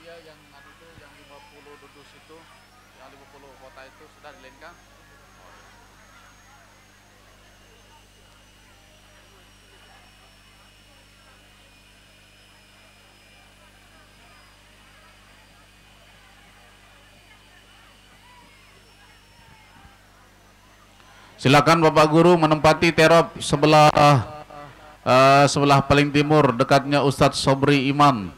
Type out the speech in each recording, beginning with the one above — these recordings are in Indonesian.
dia yang anu itu yang 50 dudus itu, yang 50 kota itu sudah di Lenka? Oh, iya. Silakan Bapak Guru menempati terop sebelah paling timur dekatnya Ustadz Sobri Iman.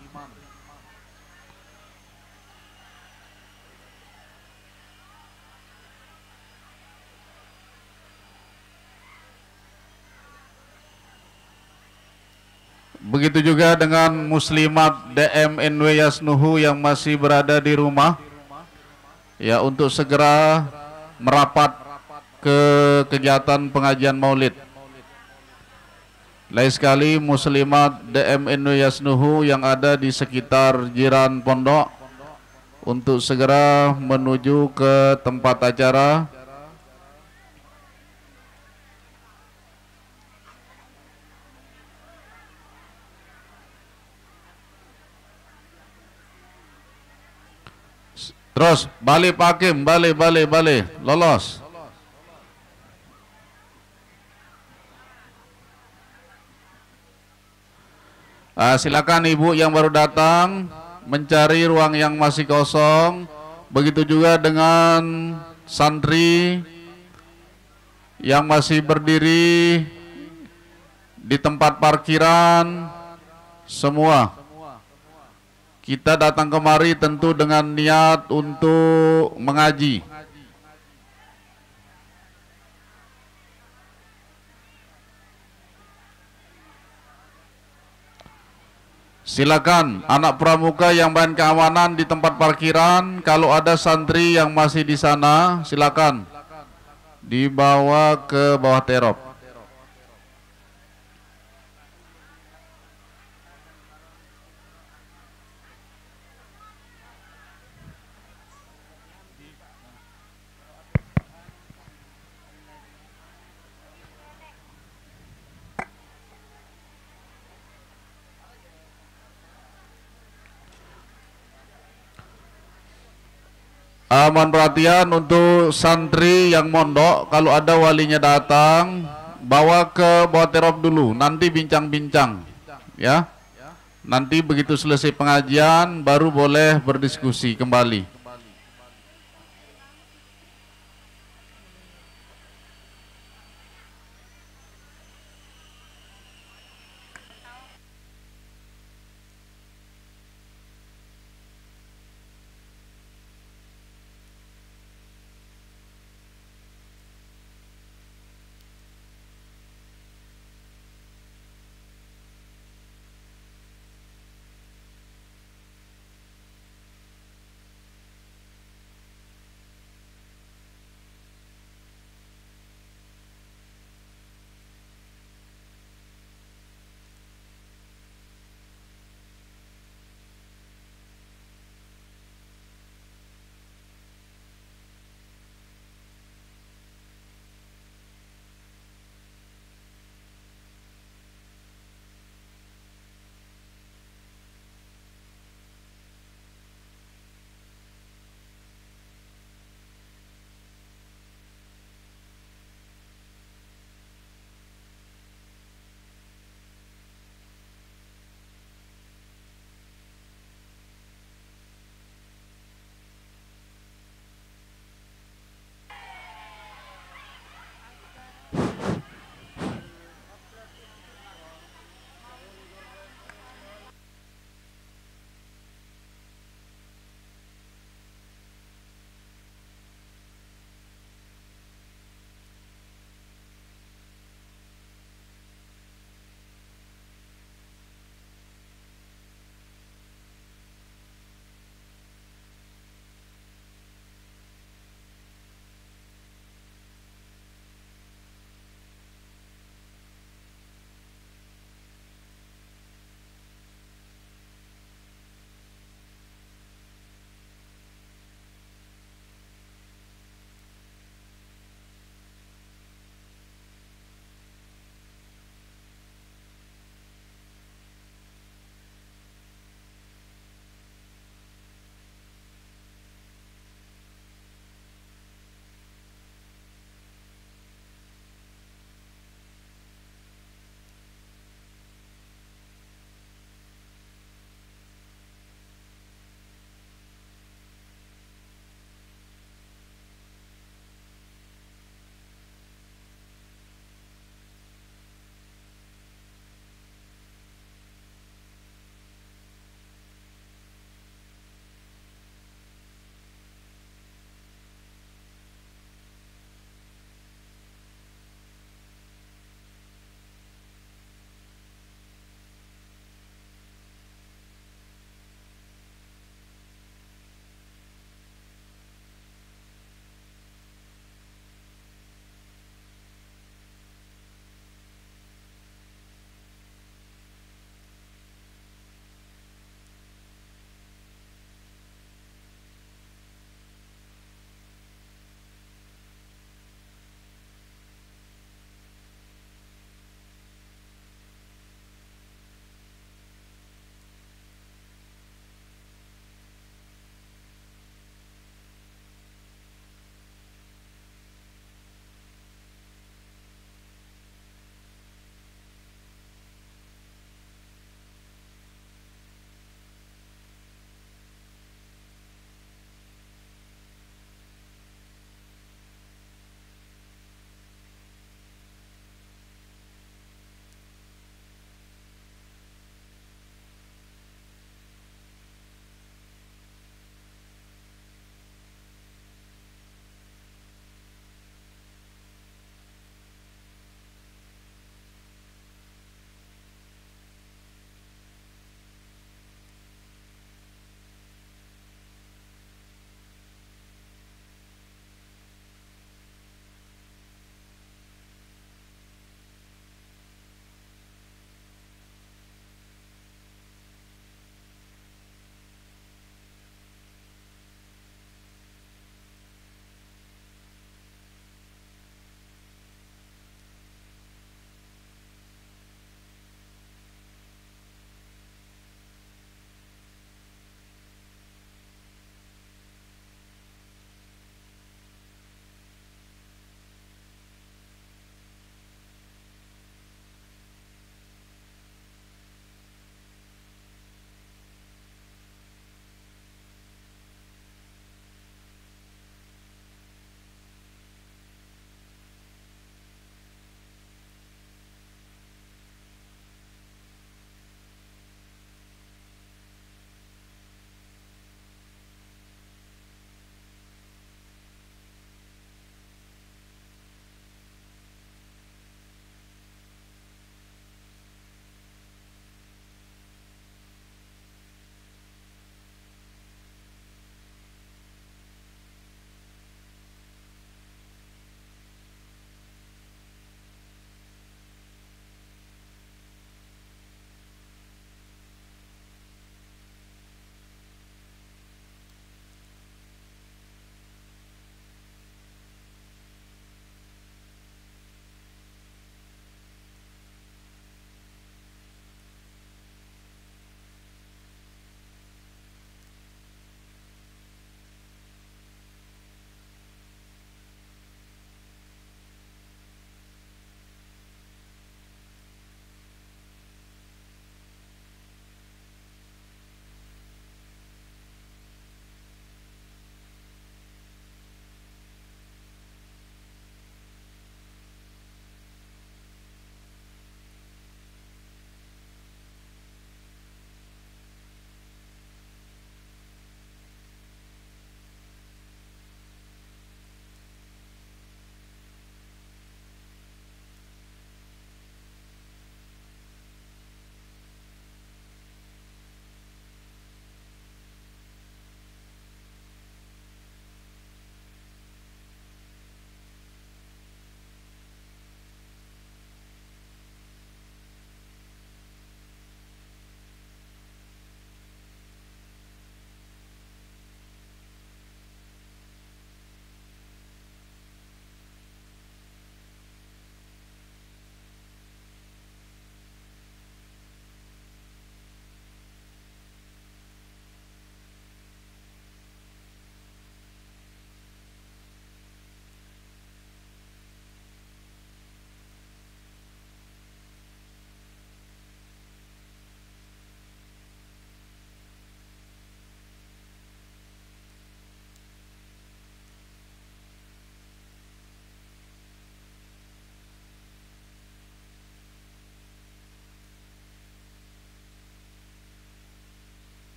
Begitu juga dengan Muslimat DMNW Yasnuhu yang masih berada di rumah, ya, untuk segera merapat ke kegiatan pengajian Maulid. Lain sekali Muslimat DMNW Yasnuhu yang ada di sekitar jiran pondok untuk segera menuju ke tempat acara. Terus balik Pak Hakim, balik, lolos. Silakan Ibu yang baru datang mencari ruang yang masih kosong. Begitu juga dengan santri yang masih berdiri di tempat parkiran. Semua kita datang kemari tentu dengan niat untuk mengaji. Silakan anak pramuka yang main keamanan di tempat parkiran, kalau ada santri yang masih di sana, silakan dibawa ke bawah terop. Mohon perhatian untuk santri yang mondok, kalau ada walinya datang, bawa ke bawah terop dulu, nanti bincang-bincang, ya. Nanti begitu selesai pengajian, baru boleh berdiskusi kembali.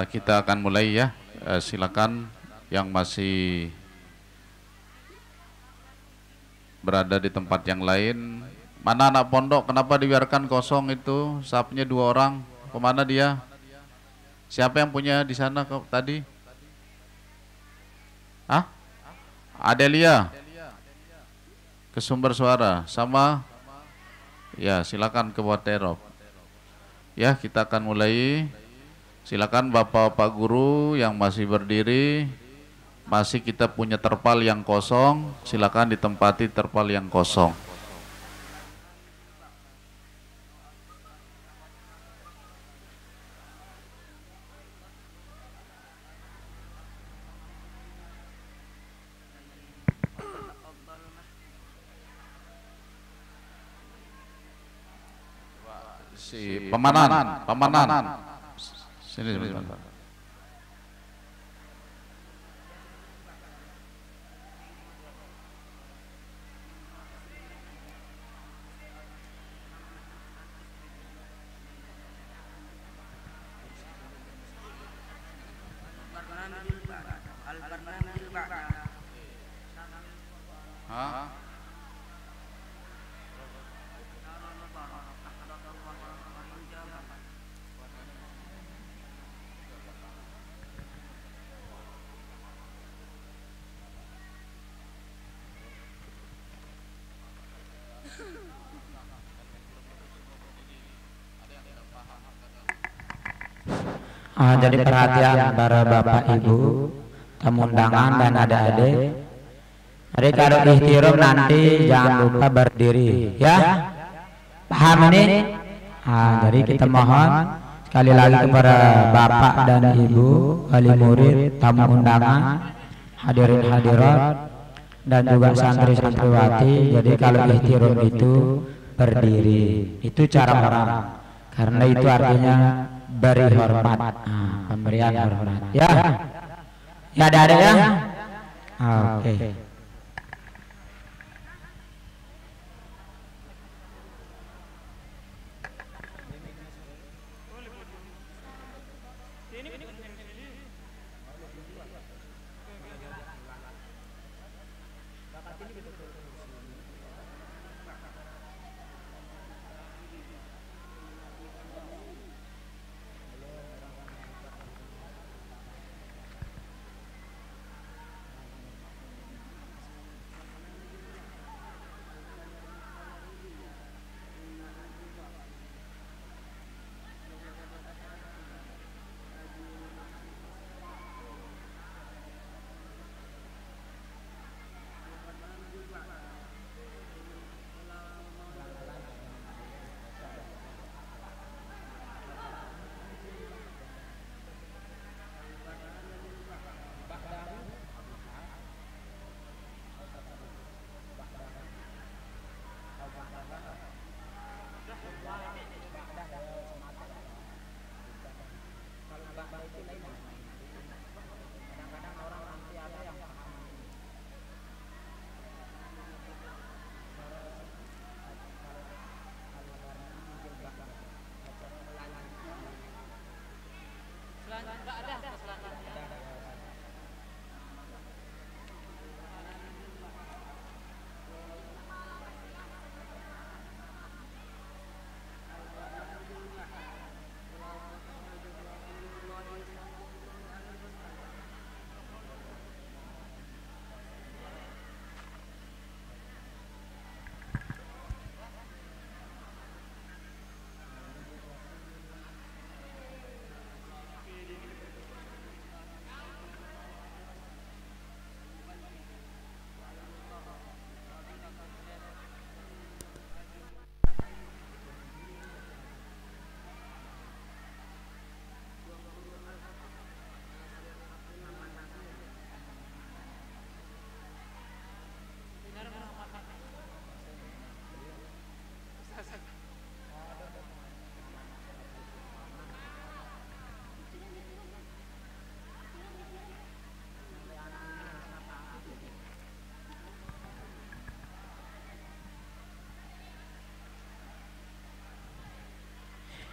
Kita akan mulai ya. Silakan yang masih berada di tempat yang lain. Mana anak pondok? Kenapa dibiarkan kosong itu? Sapnya 2 orang. Kemana dia? Siapa yang punya di sana tadi? Hah? Adelia ke sumber suara sama ya, silakan ke Boterop. Ya, kita akan mulai. Silakan Bapak-bapak guru yang masih berdiri, masih kita punya terpal yang kosong, silakan ditempati terpal yang kosong. Si pemanan. Sini sebentar. Hah? Jadi perhatian para bapak ibu, tamu undangan dan adik-adik. Jadi kalau ikhtiram nanti jangan lupa berdiri, ya. Paham ini? Jadi kita mohon sekali lagi kepada bapak dan ibu, wali murid, tamu undangan, hadirin hadirat, dan juga santri-santriwati. Jadi kalau ikhtiram itu berdiri, itu cara orang. Karena itu artinya beri hormat, pemberian hormat, ya. Ya ada ya. Oke.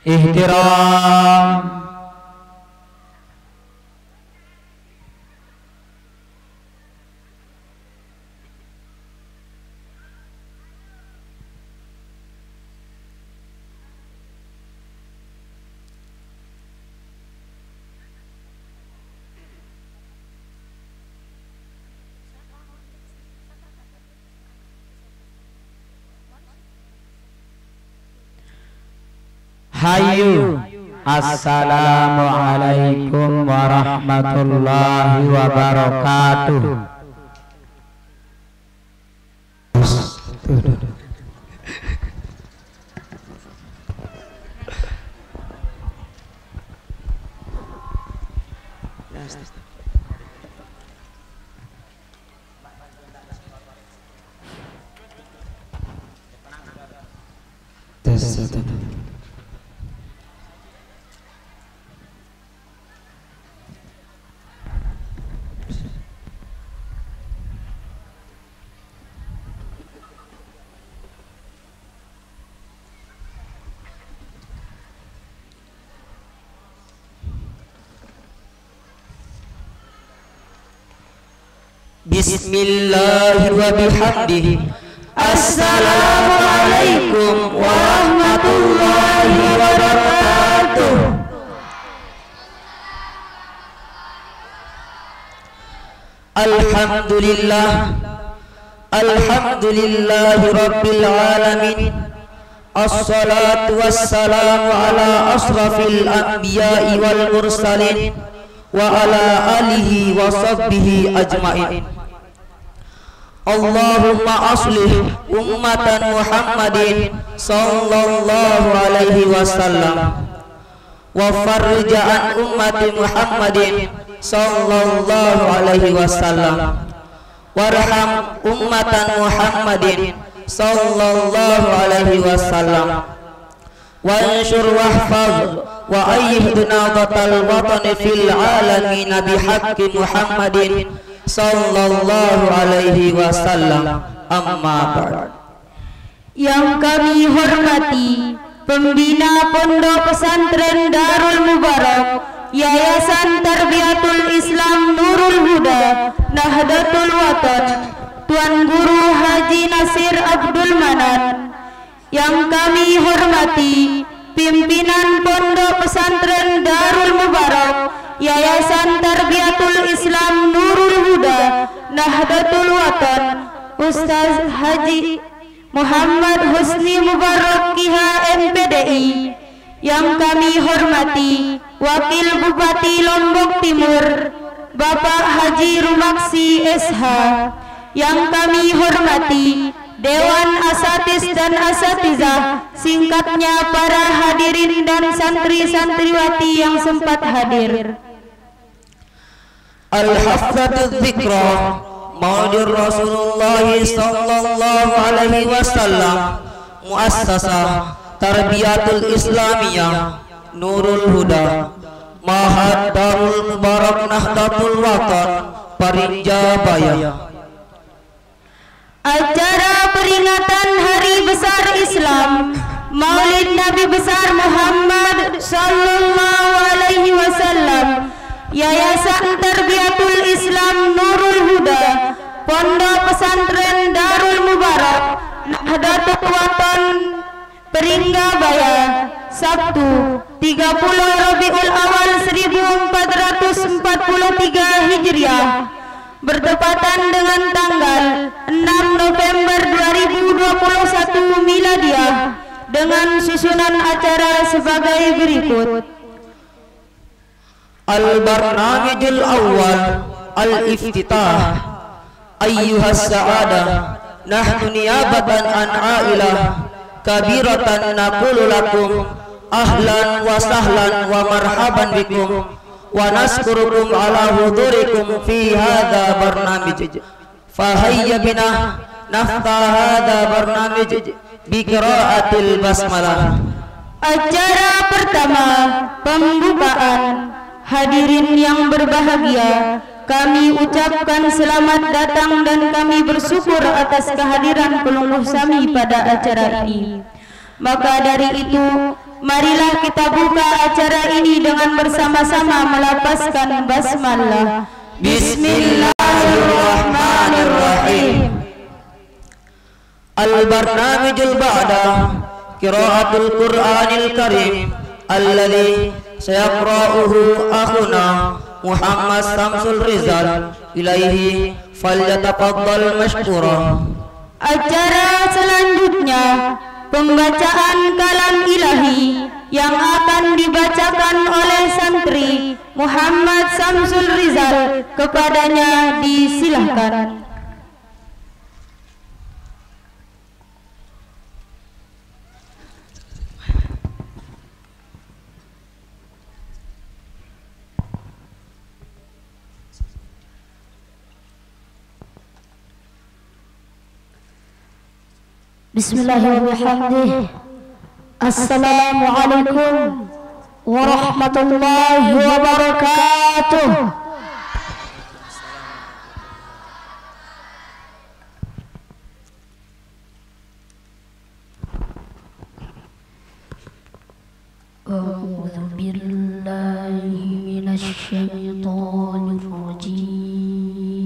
Ihtiram. Hayu. Assalamualaikum warahmatullahi wabarakatuh. Bismillah wa bihamdihi. Assalamualaikum warahmatullahi wabarakatuh. Alhamdulillah, alhamdulillahi rabbil alamin. Assalatu wassalamu ala asrafil anbiya'i wal mursalin wa ala alihi wa sahbihi ajma'in. Allahumma aslih ummatan Muhammadin sallallahu alaihi wasallam wa farrij an ummati Muhammadin sallallahu alaihi wasallam warham ummatan Muhammadin sallallahu alaihi wasallam wanshur wahfaz wa ayyih nadatal watani fil alamin bihaqqi Muhammadin sallallahu alaihi wasallam. Amma ba'd. Yang kami hormati pembina Pondok Pesantren Darul Mubarak, Yayasan Tarbiyatul Islam Nurul Huda, Nahdlatul Watan, Tuan Guru Haji Nasir Abdul Manan. Yang kami hormati pimpinan Pondok Pesantren Darul Mubarak, Yayasan Tarbiyatul Islam Nurul Huda, Nahdlatul Watan, Ustaz Haji Muhammad Husni Mubarak Kiha MPDI. Yang kami hormati Wakil Bupati Lombok Timur, Bapak Haji Rumaksi SH. Yang kami hormati Dewan Asatis dan Asatizah, singkatnya para hadirin dan santri-santriwati yang sempat hadir. Al-Hafzatul Dzikra Maulidur Rasulullah sallallahu alaihi wasallam, Muassasah Tarbiyatul Islamiyah Nurul Huda, Mahad Darul Mubarak Nahdlatul Watan, Parinjabaya. Acara peringatan Hari Besar Islam Maulid Nabi Besar Muhammad sallallahu alaihi wasallam, Yayasan Tarbiyatul Islam Nurul Huda, Pondok Pesantren Darul Mubarak, Nahdlatul Watan, Parinjabaya, Sabtu 30 Rabiul Awal 1443 Hijriah, bertepatan dengan tanggal 6 November 2021 Miladiah, dengan susunan acara sebagai berikut. Al-Barnamijul Awwal Al-Iftitah. Ayyuhas sa'adah, nahnu niyabatan an ailah kabiratan naqulu lakum ahlan wa sahlan wa marhaban bikum wa naskurukum ala hudurikum fi hadha barnamij. Fahayya bina naftah hadha barnamij bi qiraatil basmalah. Acara pertama, pembukaan. Hadirin yang berbahagia, kami ucapkan selamat datang dan kami bersyukur atas kehadiran pelungguh sami pada acara ini. Maka dari itu, marilah kita buka acara ini dengan bersama-sama melapaskan basmalah. Bismillahirrahmanirrahim. Al-Barnamijul Ba'da Qiraatul Qur'anil Karim alladhi sayaqra'uhu akhuna Muhammad Samsul Rizal, ilaihi falyatafaddal mashkura. Acara selanjutnya, pembacaan kalam ilahi yang akan dibacakan oleh santri Muhammad Samsul Rizal. Kepadanya disilahkan. Bismillahirrahmanirrahim. Assalamualaikum warahmatullahi wabarakatuh. A'udzu billahi minasy syaithanir rajim.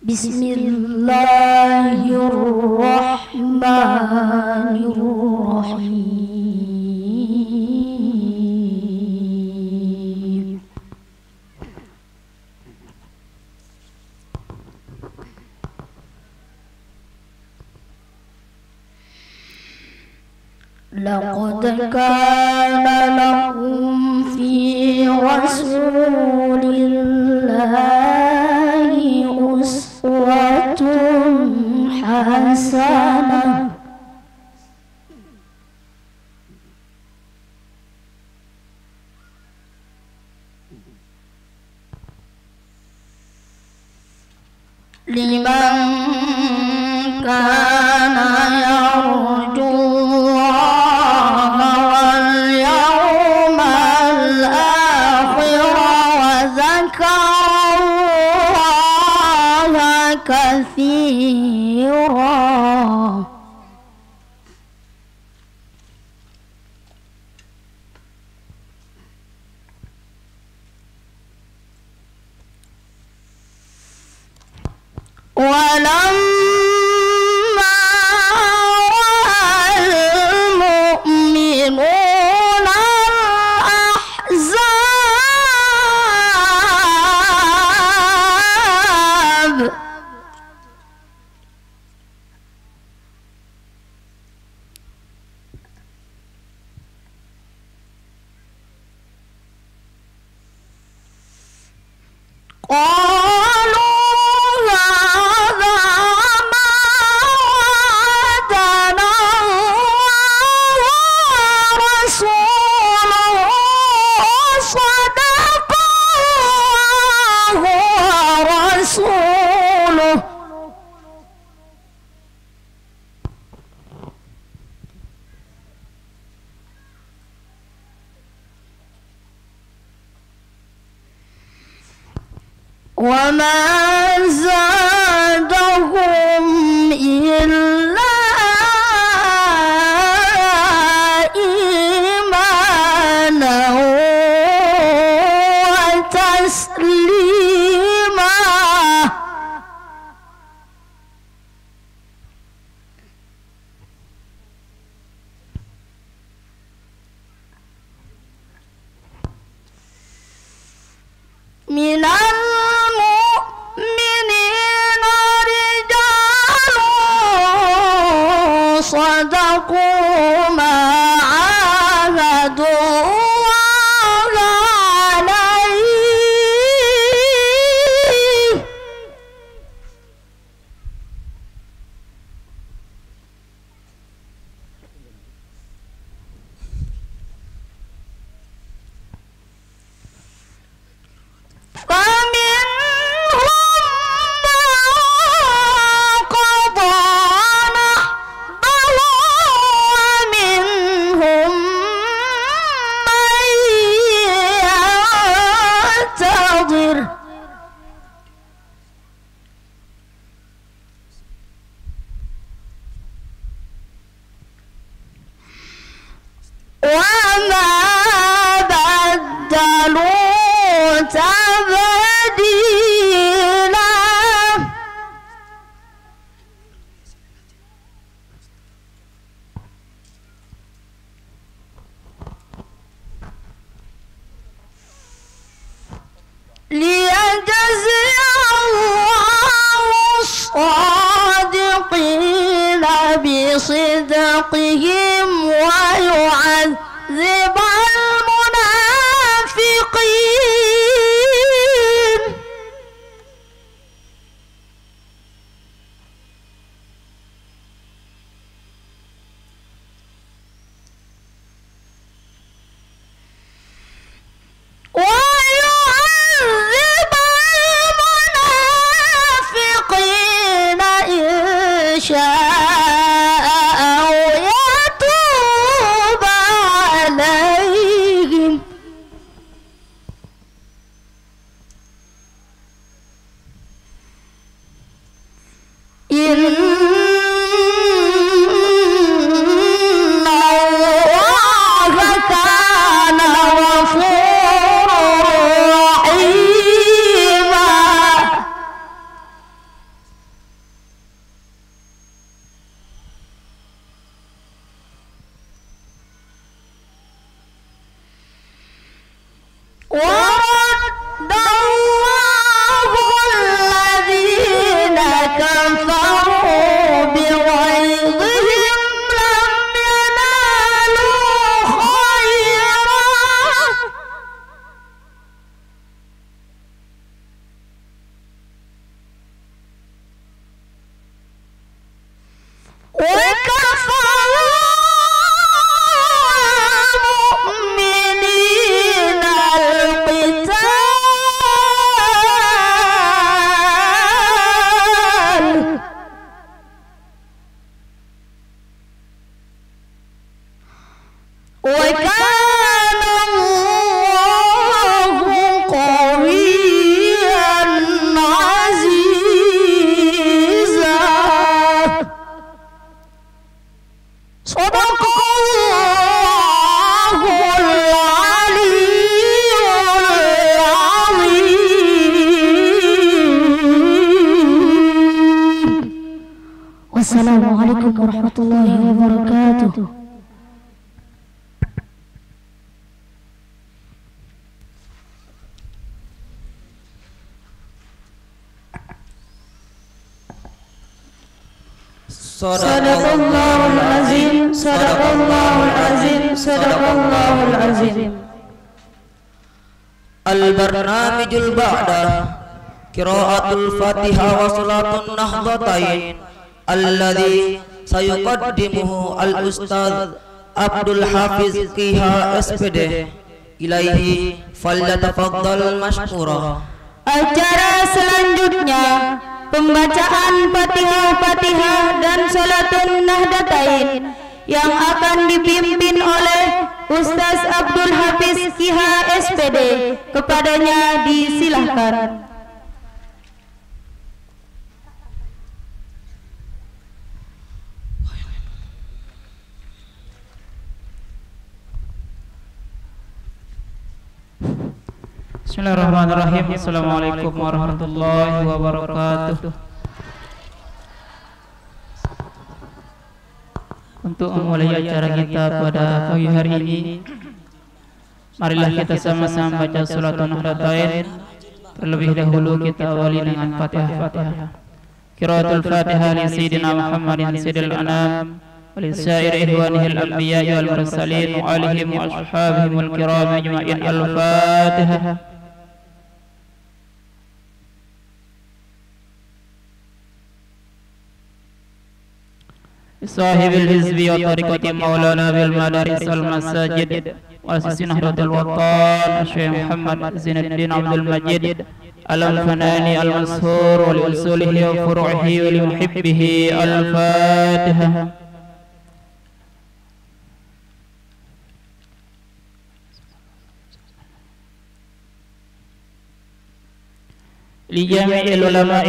Bismillahirrahmanirrahim. Laqad kana lakum fi rasulillahi uswatun hasanah. Liman kana yarjullaha wal yawmal akhir wa dzakarallaha katsira. Walamma ra'al mu'minuna al-ahzab wa ma zadahum illa imanan wa taslima. Minal صدقوا ما عاهدوا الله عليه ليجزي الله بصدقهم ويعذب المنافقين إن شاء أو يتوب عليهم إن الله كان غفورا رحيما ورد الله الذين كفروا بغيظهم لم ينالوا خيرا وكفى المؤمنين القتال وكان الله قويا عزيزا صدق الله العلي العظيم والسلام عليكم ورحمة الله وبركاته. Sadaqallahul azim, sadaqallahul azim, sadaqallahul azim. Al-barnamijul ba'da qiraatul Fatihah wa salatun nahdatain alladhi sayuqaddimuhu al-ustadz Abdul Hafiz Kiha SPD ilaihi falyatafaddal mashkura. Acara selanjutnya pembacaan Fatihah dan Salatun Nahdatain yang akan dipimpin oleh Ustaz Abdul Hafiz Kiha SPD. Kepadanya disilahkan. Bismillahirrahmanirrahim. Assalamualaikum warahmatullahi wabarakatuh. Untuk memulai acara kita pada pagi hari ini, marilah kita sama-sama baca Salatun Nahdatain. Terlebih dahulu kita awali dengan Fatihah. Qiraatul Fatihah li Sayyidina Muhammadin Sayyidil Anam wa li sa'iri ihwanihil anbiya'i wal mursalin wa alihim wa ashabihim wal kiram ajma'in. Al-Fatihah. صاحب الحزب وطريقة مولانا بالمدارس والمساجد وأسس نهضة الوطن الشيخ محمد زين الدين عبد المجيد الفناني المسهور ولأصوله وفروعه ولمحبه. الفاتحة. لجميع العلماء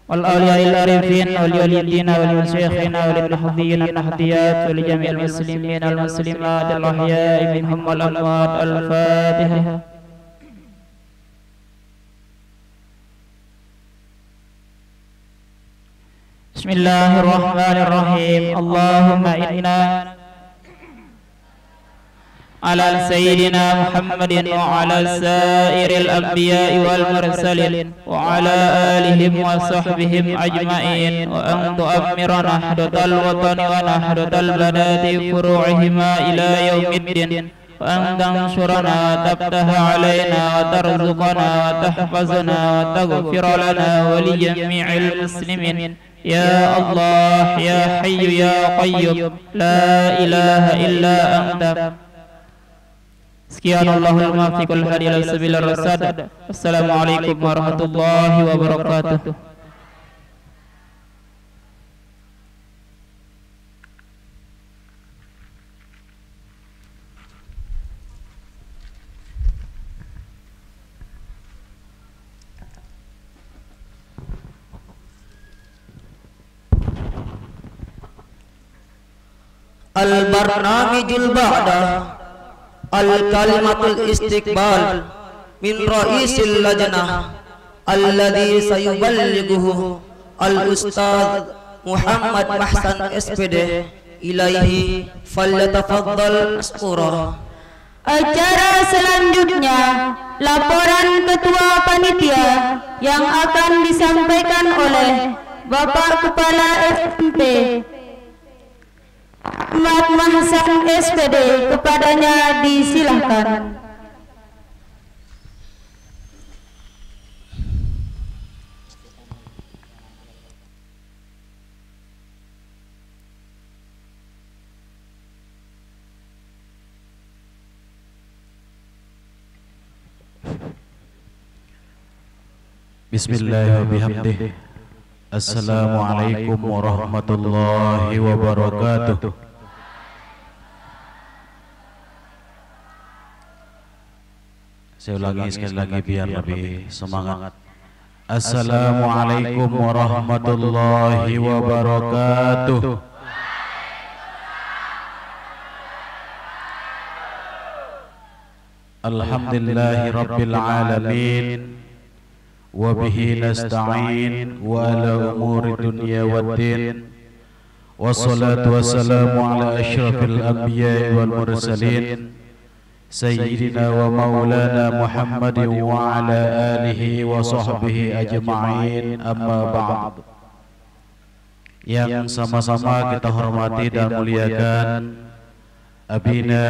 والأولياء العارفين والوليين والمشايخين وللنهضيين النهضيات ولجميع المسلمين والمسلمات الأحياء منهم والأموات. الفاتحة. بسم الله الرحمن الرحيم. اللهم إنا على سيدنا محمد وعلى سائر الأنبياء والمرسلين وعلى آلهم وصحبهم أجمعين وأن تؤمر نهضة الوطن ونهضة البلاد فروعهما إلى يوم الدين وأن تنصرنا وتفتح علينا وترزقنا وتحفظنا وتغفر لنا ولجميع المسلمين يا الله يا حي يا قيوم لا إله إلا أنت. Sekian Allahul muwaffiqul hadi ila sabilir rasyad. Assalamualaikum warahmatullahi wabarakatuh. Al-barnamijul ba'da Al-kalimatul istiqbal min ra'isil lajnah alladhi sayuballighuhu al-ustadz Muhammad Mahsan SPD ilaihi falyatafaddal mashkura. Acara selanjutnya laporan ketua panitia yang akan disampaikan oleh Bapak Kepala SMP Ahmad Mahsan SPD, kepadanya disilahkan. Bismillahirrahmanirrahim. Assalamualaikum warahmatullahi wabarakatuh. Saya ulangi sekali lagi biar lebih semangat. Assalamualaikum warahmatullahi wabarakatuh. Alhamdulillahi rabbil alamin. Wabihi nasta'in wa ala umuri dunya waddin. Wassalatu wassalamu ala asyrafil anbiya'i wal mursalin Sayyidina wa maulana Muhammadin wa ala alihi wa sahbihi ajma'in, amma ba'd. Yang sama-sama kita hormati dan muliakan Abina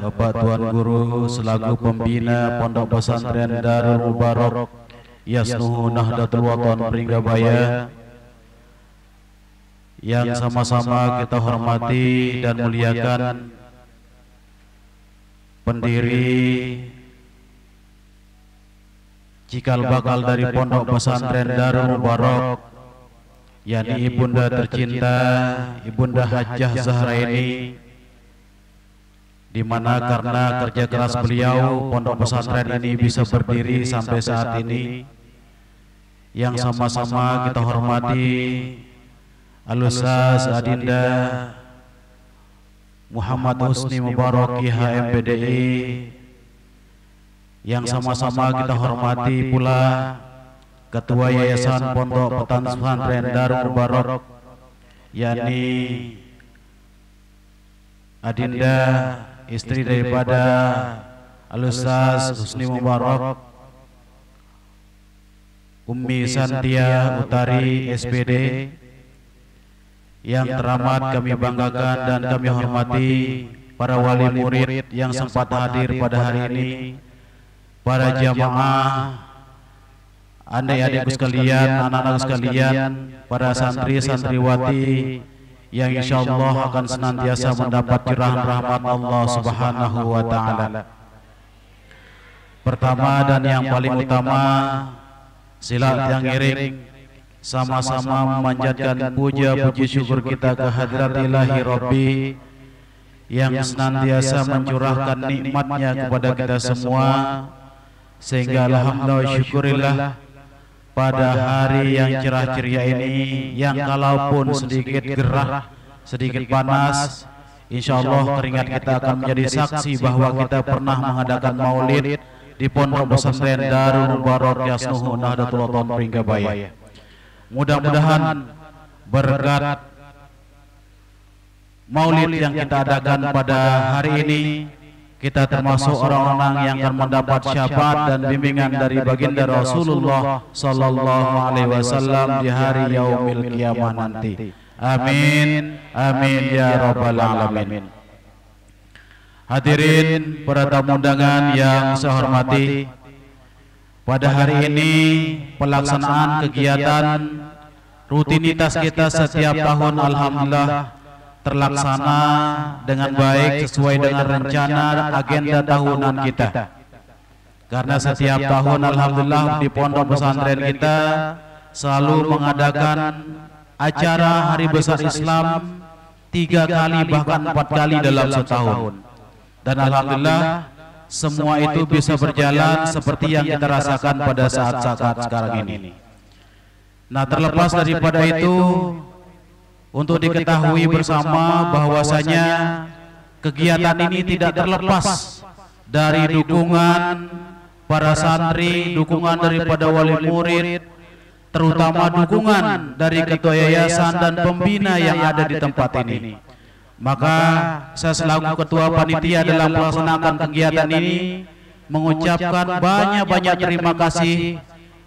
Bapak Tuan Guru selaku pembina Pondok Pesantren Darul Mubarak Yasnuhu Nahdlatul Wathon Pringgabaya. Yang sama-sama kita hormati dan muliakan pendiri cikal bakal dari Pondok Pesantren Darul Mubarak, yakni Ibunda tercinta Ibunda Hajjah Zahraini, di mana karena kerja keras beliau Pondok Pesantren ini bisa berdiri sampai saat ini. Yang sama-sama kita hormati Al-Ustaz Adinda Muhammad Husni Mubarak HMPDI. Yang sama-sama kita hormati pula Ketua Yayasan Pondok Pesantren Darul Mubarak, yakni Adinda, istri daripada Al-Ustaz Husni Mubarak, Ummi Santia Utari SPD. Yang teramat kami banggakan dan kami hormati para wali murid yang sempat hadir pada hari ini, para jamaah, adik-adikku sekalian, anak-anak sekalian, para santri santriwati yang insyaallah akan senantiasa mendapat curahan rahmat Allah Subhanahu wa taala. Pertama dan yang paling utama, sila yang iring sama-sama memanjatkan puja puji syukur kita ke hadrat ilahi Rabbi yang senantiasa mencurahkan nikmatnya kepada kita semua, sehingga alhamdulillah syukurillah pada hari yang cerah ceria ini, yang kalaupun sedikit gerah, sedikit panas, insyaallah keringat kita akan menjadi saksi bahwa kita pernah mengadakan maulid di Pondok Pesantren Darul Mubarak Yasnuhu Nahdlatul Wathon Pringgabaya. Mudah-mudahan berkat maulid yang kita adakan pada hari ini, kita termasuk orang-orang yang akan mendapat syafaat dan bimbingan dari baginda Rasulullah sallallahu alaihi wasallam di hari yaumil qiyamah nanti. Amin, amin ya rabbal alamin. Hadirin para tamu undangan yang saya hormati, pada hari ini pelaksanaan kegiatan rutinitas kita setiap tahun alhamdulillah terlaksana dengan baik sesuai dengan rencana agenda tahunan kita. Karena setiap tahun alhamdulillah di pondok pesantren kita selalu mengadakan acara Hari Besar Islam 3 kali bahkan 4 kali dalam setahun. Dan alhamdulillah semua itu bisa berjalan seperti yang kita rasakan pada saat-saat sekarang ini. Nah, terlepas daripada itu, untuk diketahui bersama bahwasanya kegiatan ini tidak terlepas dari dukungan para santri, dukungan daripada wali murid, terutama dukungan dari ketua yayasan dan pembina yang ada di tempat ini. Maka saya selaku ketua panitia dalam melaksanakan kegiatan ini mengucapkan banyak-banyak terima kasih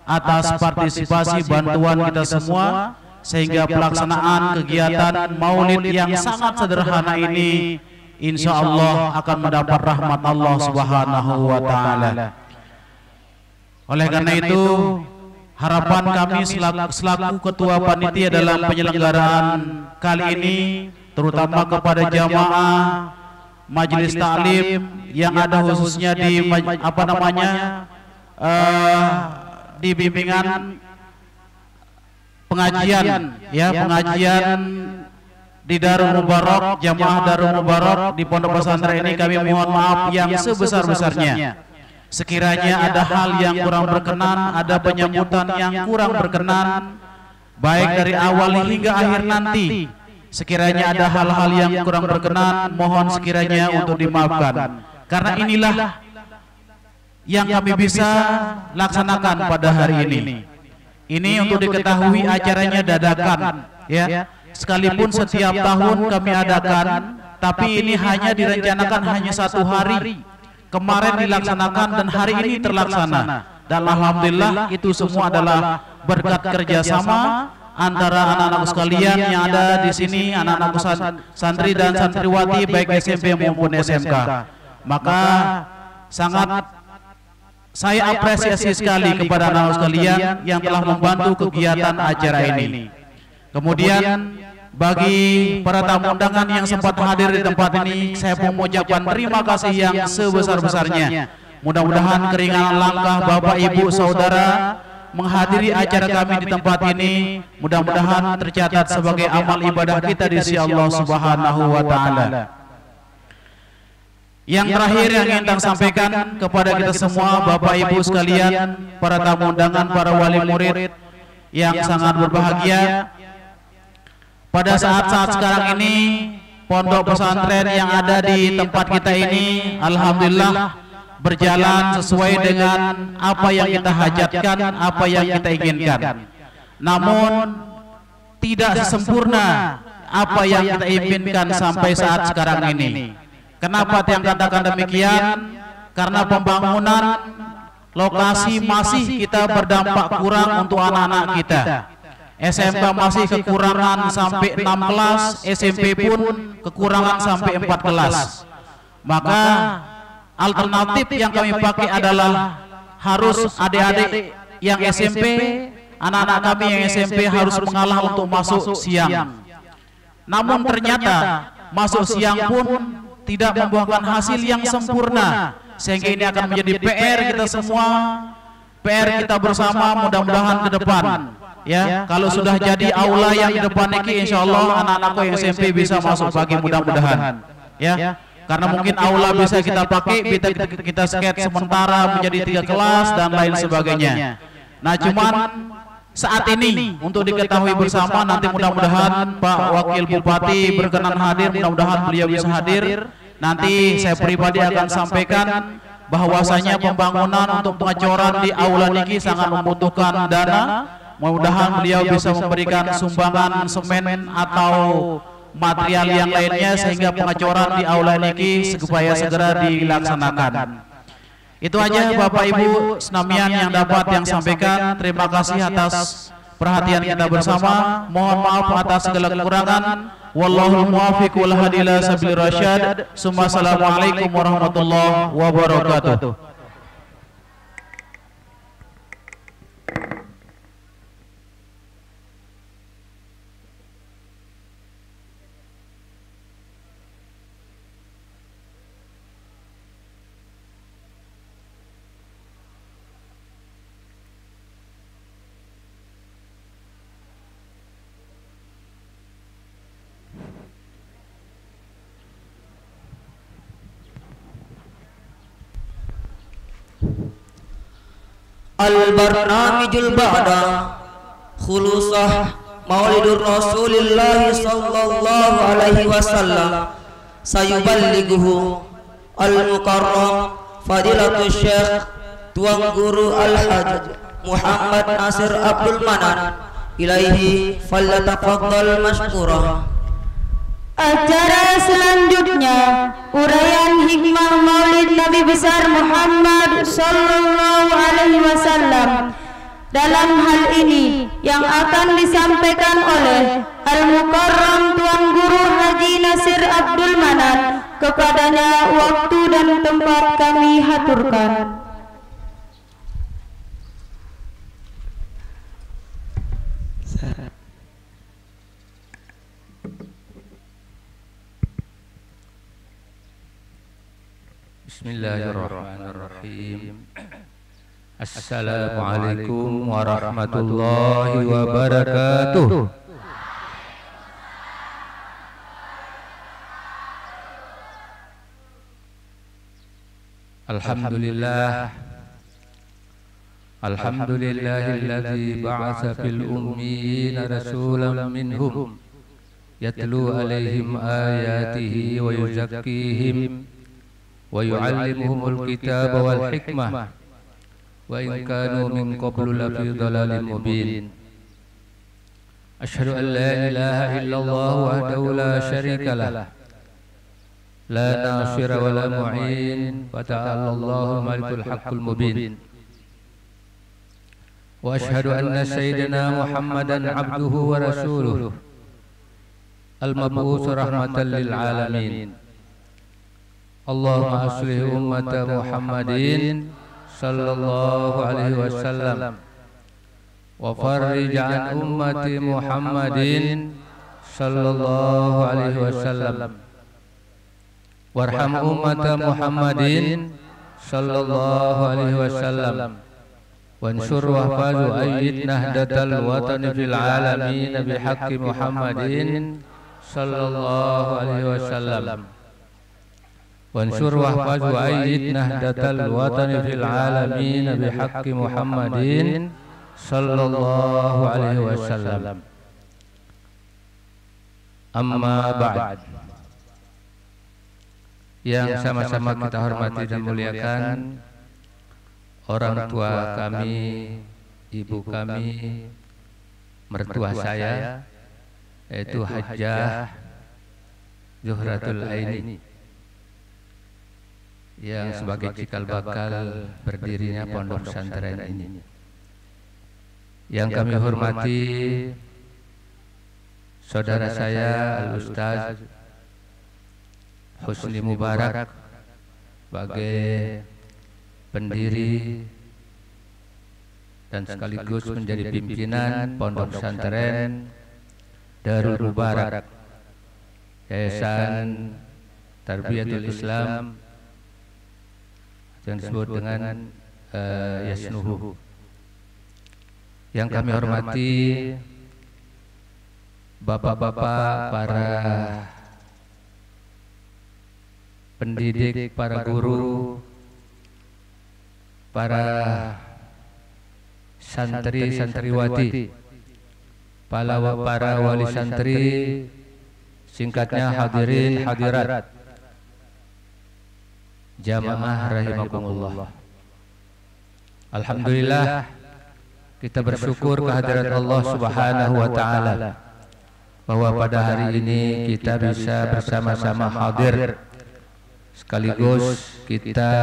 atas partisipasi bantuan kita semua, sehingga pelaksanaan kegiatan maulid yang sangat sederhana ini insya Allah akan mendapat rahmat Allah Subhanahu wa ta'ala. Oleh karena itu, harapan kami selaku ketua panitia dalam penyelenggaraan kali ini, terutama kepada jamaah majelis taklim yang ada khususnya di di bimbingan pengajian pengajian di Darul Mubarak, jamaah Darul Mubarak di pondok pesantren ini, kami mohon maaf yang sebesar-besarnya sekiranya ada hal yang kurang berkenan, ada penyambutan yang kurang berkenan baik dari awal hingga akhir nanti. Sekiranya ada hal-hal yang kurang berkenan, mohon sekiranya untuk dimaafkan, karena inilah yang kami bisa laksanakan pada hari ini. Ini untuk diketahui acaranya dadakan, ya. Sekalipun setiap tahun kami adakan, tapi ini hanya direncanakan hanya 1 hari. Kemarin dilaksanakan dan hari ini terlaksana. Dan alhamdulillah itu semua adalah berkat kerjasama antara anak-anak sekalian yang ada di sini, anak-anak santri dan santriwati baik SMP maupun SMK. Maka sangat saya apresiasi sekali kepada anak-anak sekalian yang telah membantu kegiatan acara ini. Kemudian bagi para tamu undangan yang sempat hadir di tempat ini, saya mengucapkan terima kasih yang sebesar-besarnya. Mudah-mudahan keringanan langkah Bapak Ibu Saudara menghadiri acara kami di tempat ini, mudah-mudahan tercatat sebagai amal ibadah kita di sisi Allah Subhanahu wa ta'ala. Yang terakhir yang ingin saya sampaikan kepada kita semua, Bapak Ibu sekalian, para tamu undangan, para wali murid yang sangat berbahagia, pada saat-saat sekarang ini pondok pesantren yang ada di tempat kita ini alhamdulillah berjalan sesuai dengan apa yang kita hajatkan, apa yang kita inginkan. Namun tidak sempurna apa yang kita inginkan sampai saat sekarang ini. Kenapa yang katakan demikian? Karena pembangunan lokasi masih kita berdampak kurang untuk anak-anak kita. SMK masih kekurangan sampai 6 kelas, SMP pun kekurangan sampai 4 kelas. Maka alternatif yang kami pakai adalah harus adik-adik yang SMP, anak-anak kami yang SMP harus mengalah untuk masuk siang. Namun ternyata masuk siang pun tidak membuahkan hasil yang sempurna, sehingga ini akan menjadi PR kita semua, PR kita bersama mudah-mudahan ke depan. Ya, kalau sudah jadi aula yang di depan ini, insya Allah anak-anakku yang SMP bisa masuk pagi mudah-mudahan. Ya, karena mungkin aula bisa kita pakai, kita skate sementara menjadi 3 kelas dan lain sebagainya. Nah, cuman saat ini untuk diketahui bersama, nanti mudah-mudahan Pak Wakil Bupati berkenan hadir, mudah-mudahan beliau bisa hadir. Nanti saya pribadi akan sampaikan bahwasanya pembangunan untuk pengecoran di aula niki sangat membutuhkan dana. Mudah-mudahan beliau bisa memberikan sumbangan semen atau material yang lainnya sehingga pengacoran di aula niki supaya segera dilaksanakan. Itu aja Bapak Ibu senamian yang dapat yang sampaikan. Terima kasih atas perhatian kita bersama. Mohon maaf atas segala kekurangan. Wallahul muwaffiq wal hadi ila sabilir rasyad. Assalamualaikum warahmatullahi wabarakatuh. Al-barnamijul ba'da khulusah Maulidur Rasulillah sallallahu alaihi wasallam sayuballighuhu al-mukarram Fadilatul Syekh Tuan Guru Al-Hajj Muhammad Nasir Abdul Manan ilaihi falyatafaddal mashkurah. Acara selanjutnya uraian hikmah Maulid Nabi besar Muhammad sallallahu alaihi wasallam. Dalam hal ini yang akan disampaikan oleh Al-Mukarram Tuan Guru Haji Nasir Abdul Manan, kepadanya waktu dan tempat kami haturkan. Bismillahirrahmanirrahim. Assalamualaikum warahmatullahi wabarakatuh. Alhamdulillah. Alhamdulillahilladzi ba'atsa fil ummiyina rasulan minhum yatlu alaihim ayatihi wa yuzakkihim wa yu'allimuhumul kitaba wal hikmah wa in kanu min qablu lafi dhalalin mubin. Asyhadu an la ilaha illallah wahdahu la syarika lah, la nasira wa la mu'in, wa ta'ala Allahul malikul haqqul mubin. Wa asyhadu anna sayyidina Muhammadan abduhu wa rasuluh al-mab'uts rahmatan lil alamin. Allahumma aslih ummata Muhammadin sallallahu alaihi wasallam wa farrij an ummati Muhammadin sallallahu alaihi wasallam warham ummata Muhammadin sallallahu alaihi wasallam wansur wahfazu ayyid nahdatal watani fil alamin bihaqqi Muhammadin sallallahu alaihi wasallam wansur wahfazu ayyid nahdatal watani fil alamin bihaqqi Muhammadin sallallahu alaihi wasallam. Amma ba'd. Yang sama-sama kita hormati dan muliakan orang tua kami, ibu kami, mertua saya, yaitu Hajjah Zuhratul Aini, yang sebagai cikal bakal berdirinya pondok pesantren ini. Yang kami hormati saudara saya Al-Ustaz Husni Mubarak sebagai pendiri dan sekaligus menjadi pimpinan pondok pesantren Darul Mubarak, Yayasan Tarbiyatul Islam yang disebut dengan Yasnuhu. Yang kami hormati bapak-bapak, para pendidik, para guru, para santri santriwati, para wali santri, singkatnya hadirin hadirat, jamaah rahimakumullah. Alhamdulillah, kita bersyukur kehadirat Allah Subhanahu wa taala bahwa pada hari ini kita bisa bersama-sama hadir, sekaligus kita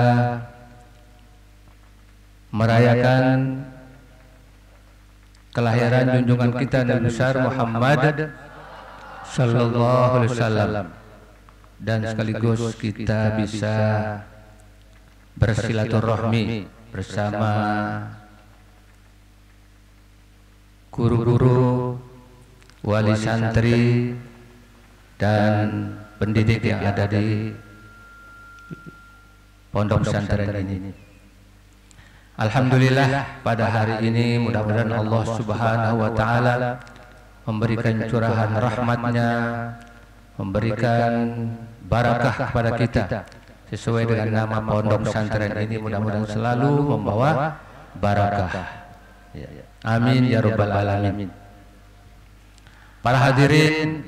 merayakan kelahiran junjungan kita Nabi besar Muhammad sallallahu alaihi wasallam, dan sekaligus kita bisa bersilaturahmi bersama guru-guru, wali santri dan pendidik yang ada di pondok pesantren ini. Alhamdulillah pada hari ini mudah-mudahan Allah Subhanahu wa taala memberikan curahan rahmatnya, memberikan barakah kepada kita sesuai dengan nama pondok pesantren ini, mudah-mudahan selalu membawa barakah. Amin ya rabbal alamin. Para hadirin,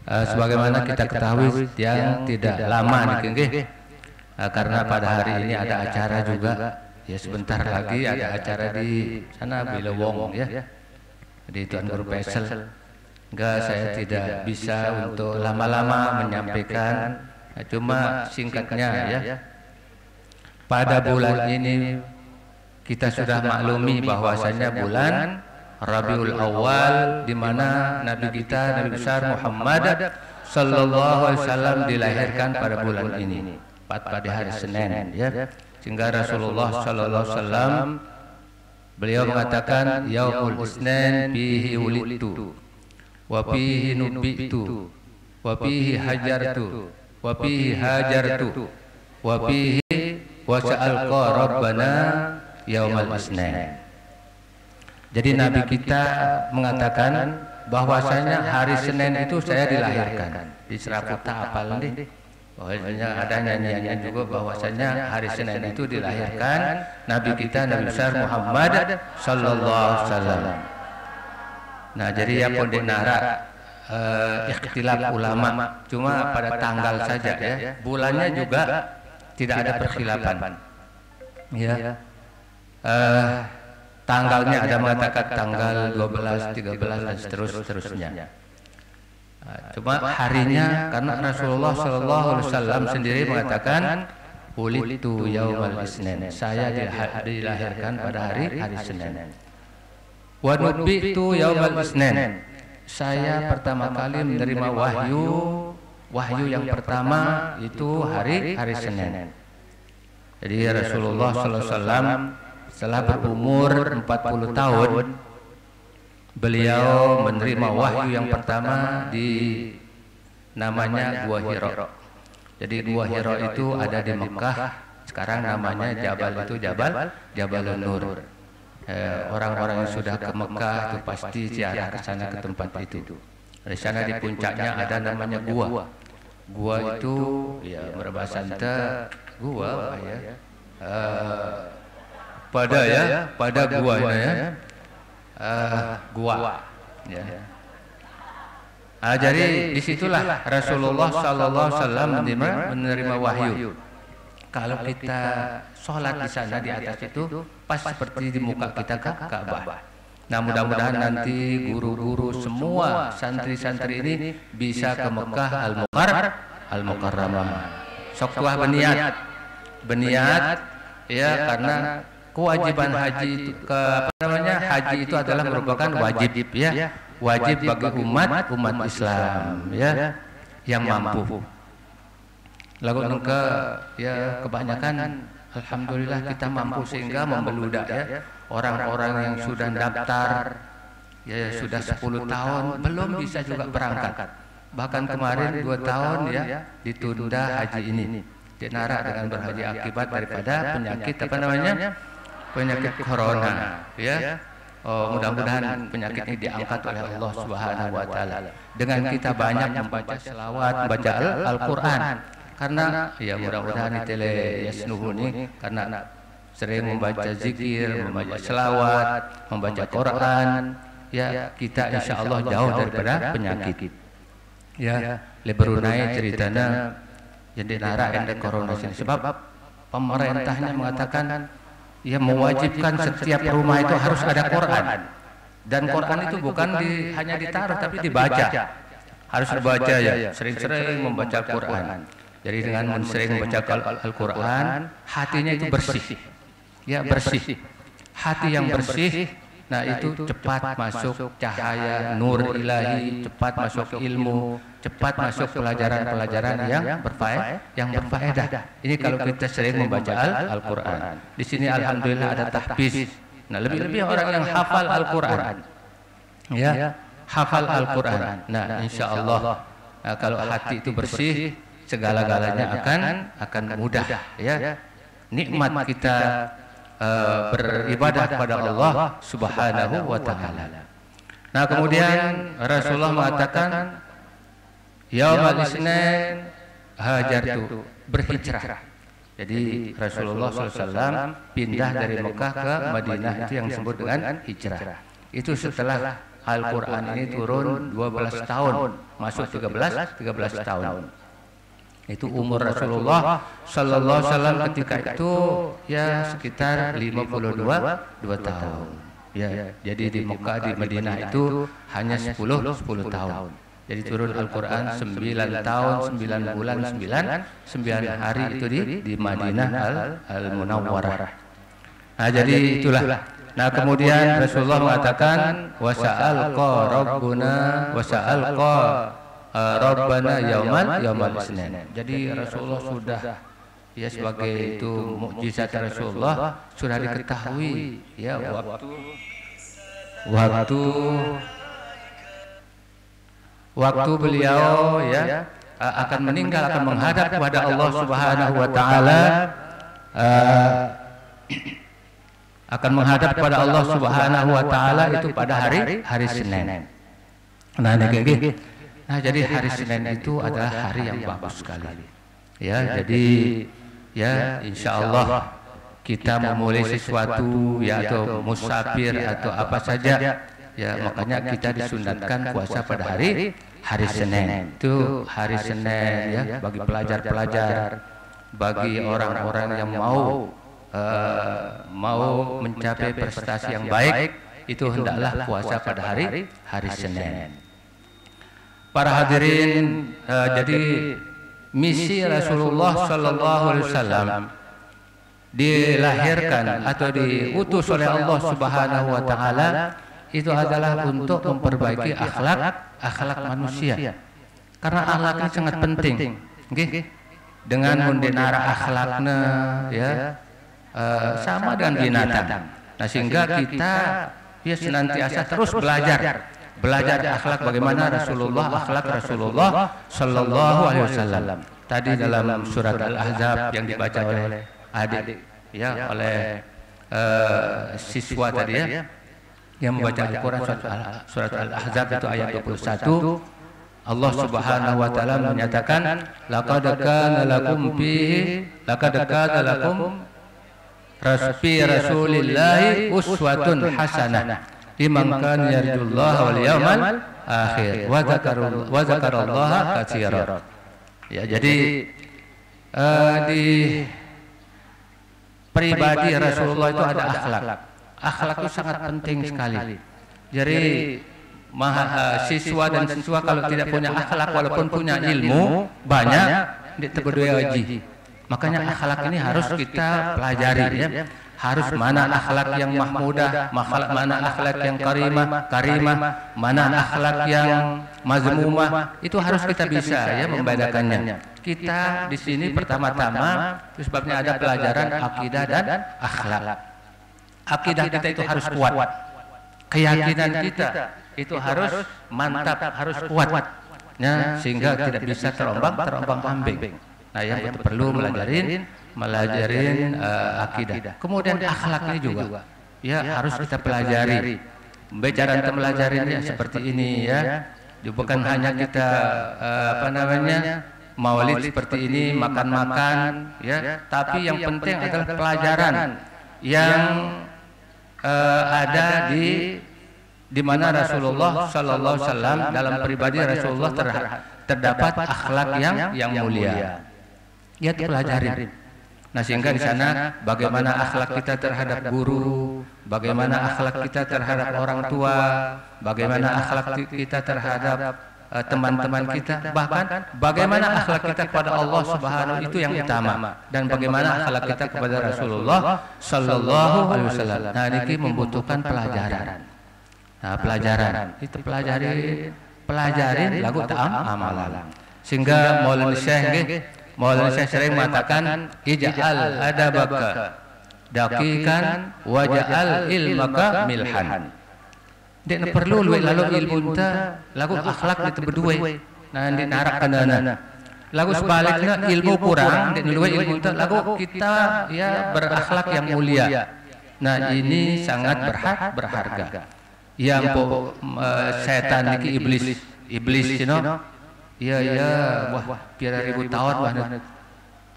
sebagaimana kita ketahui yang tidak lama nih, karena pada hari ini ada acara juga. Ya sebentar lagi ada acara di sana Bilewong ya, di Tuan Guru Pesel. Enggak, saya tidak bisa untuk lama-lama menyampaikan, cuma singkatnya ya. Pada bulan ini kita sudah maklumi bahwasanya bulan Rabiul Awal, di mana Nabi kita Nabi besar Muhammad sallallahu alaihi wasallam dilahirkan pada bulan ini, pada hari Senin ya. Sehingga Rasulullah sallallahu alaihi wasallam beliau mengatakan yaumul isnin fihi wulidtu wa fihi nubitu wa fihi hajartu wa fihi hajartu wa fihi wasa'alqa rabbana yaumal isnin. Jadi Nabi kita mengatakan bahwasanya hari Senin itu saya dilahirkan. Di Seraputa apal nih. Bahwasanya ada nyanyiannya juga bahwasanya hari Senin itu dilahirkan Nabi kita Nabi besar Muhammad sallallahu alaihi wasallam. Nah, jadi ya pondok nara ikhtilaf ulama, cuma pada tanggal saja ya. Bulannya juga tidak ada perkhilafan. Ya. Tanggalnya ada mengatakan tanggal 12, 13 dan seterusnya. Cuma harinya karena Rasulullah sallallahu alaihi wasallam sendiri mengatakan wulidtu yaumal isnin, saya dilahirkan pada hari Senin. Wa nubitu yaumal isnin, saya pertama kali menerima wahyu yang pertama itu hari Senin. Jadi Rasulullah sallallahu alaihi wasallam setelah berumur 40 tahun beliau menerima wahyu yang pertama di namanya Gua Hira. Jadi Gua Hira itu ada di Mekah, sekarang namanya Jabal itu Jabalun Nur. Orang-orang yang sudah ke Mekah itu pasti ziarah ke sana, ke tempat itu. Di sana di puncaknya ada namanya Gua. Gua itu ya berbahasa gua ya. Pada guanya ya. Gua ya. Jadi disitulah Rasulullah sallallahu alaihi wasallam menerima wahyu. Kalau kita sholat di sana di atas itu pas seperti di muka kita ke Ka'bah. Nah, mudah-mudahan nanti guru-guru semua santri-santri ini bisa ke Mekah Al-Mukarramah. Sok tuah beniat ya, karena kewajiban haji itu haji itu adalah merupakan wajib ya, wajib bagi umat Islam ya yang mampu. Lalu ya kebanyakan alhamdulillah kita mampu sehingga membeludak ya orang-orang yang sudah daftar ya sudah 10 tahun belum bisa juga berangkat. Bahkan kemarin 2 tahun ya ditunda haji ini. Dinara dengan berhaji akibat daripada penyakit penyakit corona ya. Mudah-mudahan penyakit ini diangkat oleh Allah Subhanahu wa taala dengan kita banyak membaca selawat, baca Al-Qur'an. Karena ya mudah-mudahan tele yasnuhu ini karena sering membaca zikir, membaca selawat, membaca Quran ya, kita insya Allah jauh daripada penyakit ya. Leberunai ceritanya jadi nara ende corona ini sebab pemerintahnya mengatakan ya mewajibkan setiap rumah itu harus ada Quran. Dan Quran itu bukan hanya ditaruh tapi dibaca. Harus dibaca ya, sering-sering membaca Al-Quran. Jadi dengan sering membaca Al-Quran, hatinya itu bersih. Ya, bersih. Hati yang bersih, nah itu cepat masuk cahaya nur ilahi, cepat masuk ilmu, cepat masuk pelajaran-pelajaran yang berfaedah. Ini kalau kita sering membaca Al-Quran. Di sini alhamdulillah ada tahfiz. Nah, lebih-lebih orang yang hafal Al-Quran. Ya, hafal Al-Quran. Nah, insya Allah kalau hati itu bersih, segala-galanya akan mudah. Ya, nikmat kita beribadah kepada Allah Subhanahu wa Ta'ala. Nah, kemudian Rasulullah mengatakan, Yaumal Isnin hajartu, berhijrah. Jadi Rasulullah SAW pindah dari Mekah ke Madinah, itu yang disebut dengan hijrah. Itu setelah Al-Quran ini turun 12 tahun, masuk 13 tahun. Itu umur Rasulullah Sallallahu Alaihi Wasallam ketika itu ya sekitar 52 tahun. Ya, jadi di Mekah, di Madinah itu hanya 10 tahun. Jadi turun Al-Quran 9 tahun, 9 bulan, 9 hari itu di Madinah Al-Munawwarah. Nah, jadi itulah. Nah, kemudian Rasulullah mengatakan wasa'alqa rabbuna wasa'alqa rabbana yaumal isnin. Jadi Rasulullah sudah ya sebagai itu mukjizat Rasulullah sudah diketahui ya waktu beliau ya akan meninggal, akan menghadap kepada Allah Subhanahu wa Ta'ala, akan menghadap kepada Allah Subhanahu wa Ta'ala itu pada hari Senin. Nah, jadi hari Senin itu adalah hari yang bagus sekali. Ya, jadi ya insya Allah kita memulai sesuatu ya atau musafir atau apa saja ya, makanya kita disunatkan puasa pada hari Senin. Itu hari Senin ya bagi pelajar-pelajar, bagi orang-orang yang mau mencapai prestasi yang baik, itu hendaklah puasa pada hari Senin. Para hadirin, jadi misi Rasulullah Sallallahu Alaihi Wasallam dilahirkan atau diutus oleh Allah Subhanahu Wa Ta'ala itu adalah untuk memperbaiki akhlak manusia. Karena akhlaknya sangat penting. Dengan mendenara akhlaknya ya sama dengan binatang. Nah, sehingga kita ya senantiasa terus belajar akhlak bagaimana akhlak Rasulullah Sallallahu Alaihi Wasallam. Tadi dalam surat Al-Ahzab yang dibaca oleh adik ya, oleh siswa tadi ya yang membaca Al-Quran, surat Al-Ahzab itu ayat 21, Allah Subhanahu wa Ta'ala menyatakan laqad kana lakum fi rasulillahi uswatun hasanah liman kana yarjullaha wal yawmal akhir wa dzakarallaha katsiran. Ya, jadi di pribadi Rasulullah itu ada akhlak. Akhlak itu sangat penting sekali. Jadi siswa dan siswa kalau tidak punya akhlak walaupun punya ilmu banyak ditebedoi aji. Makanya akhlak ini harus kita pelajari ya. Harus mana akhlak yang mahmudah, mana akhlak yang karimah, mana akhlak yang mazmumah, itu harus kita bisa ya membedakannya. Kita di sini pertama-tama sebabnya ada pelajaran akidah dan akhlak. Akidah kita itu harus kuat. Keyakinan kita itu harus mantap, harus kuat. Ya, sehingga tidak bisa terombang-ambing. Nah, yang kita perlu melajarin akidah. Kemudian akhlak ini juga ya harus kita pelajari. Bicara tentang melajarinya seperti ini ya. Bukan hanya kita maulid seperti ini, makan-makan ya, tapi yang penting adalah pelajaran yang ada di mana Rasulullah Sallallahu Alaihi Wasallam dalam pribadi Rasulullah terdapat akhlak yang mulia. Ya, dipelajari. Nah, sehingga di sana bagaimana akhlak kita terhadap guru, bagaimana akhlak kita terhadap orang tua, bagaimana akhlak kita terhadap teman-teman kita, bahkan bagaimana akhlak kita kepada Allah Subhanahu itu yang utama, dan bagaimana akhlak kita kepada Rasulullah Sallallahu Alaihi Wasallam. Nah, ini membutuhkan pelajaran. Nah, pelajaran itu pelajarin lagu ta'am amalan. Sehingga Maulana Syekh sering mengatakan ij'al adabaka daqiqan waj'al ilmaka milhan. Dek perlu luwe lalu ilmu ta lagu akhlak itu berdua. Nah, di narak kanana. Lagu sebaliknya ilmu kurang dek luwe ilmu ta lagu kita ya berakhlak yang mulia. Nah, ini sangat berharga. Yang setan niki iblis you know. Ya, wah, pira ribu tahun wah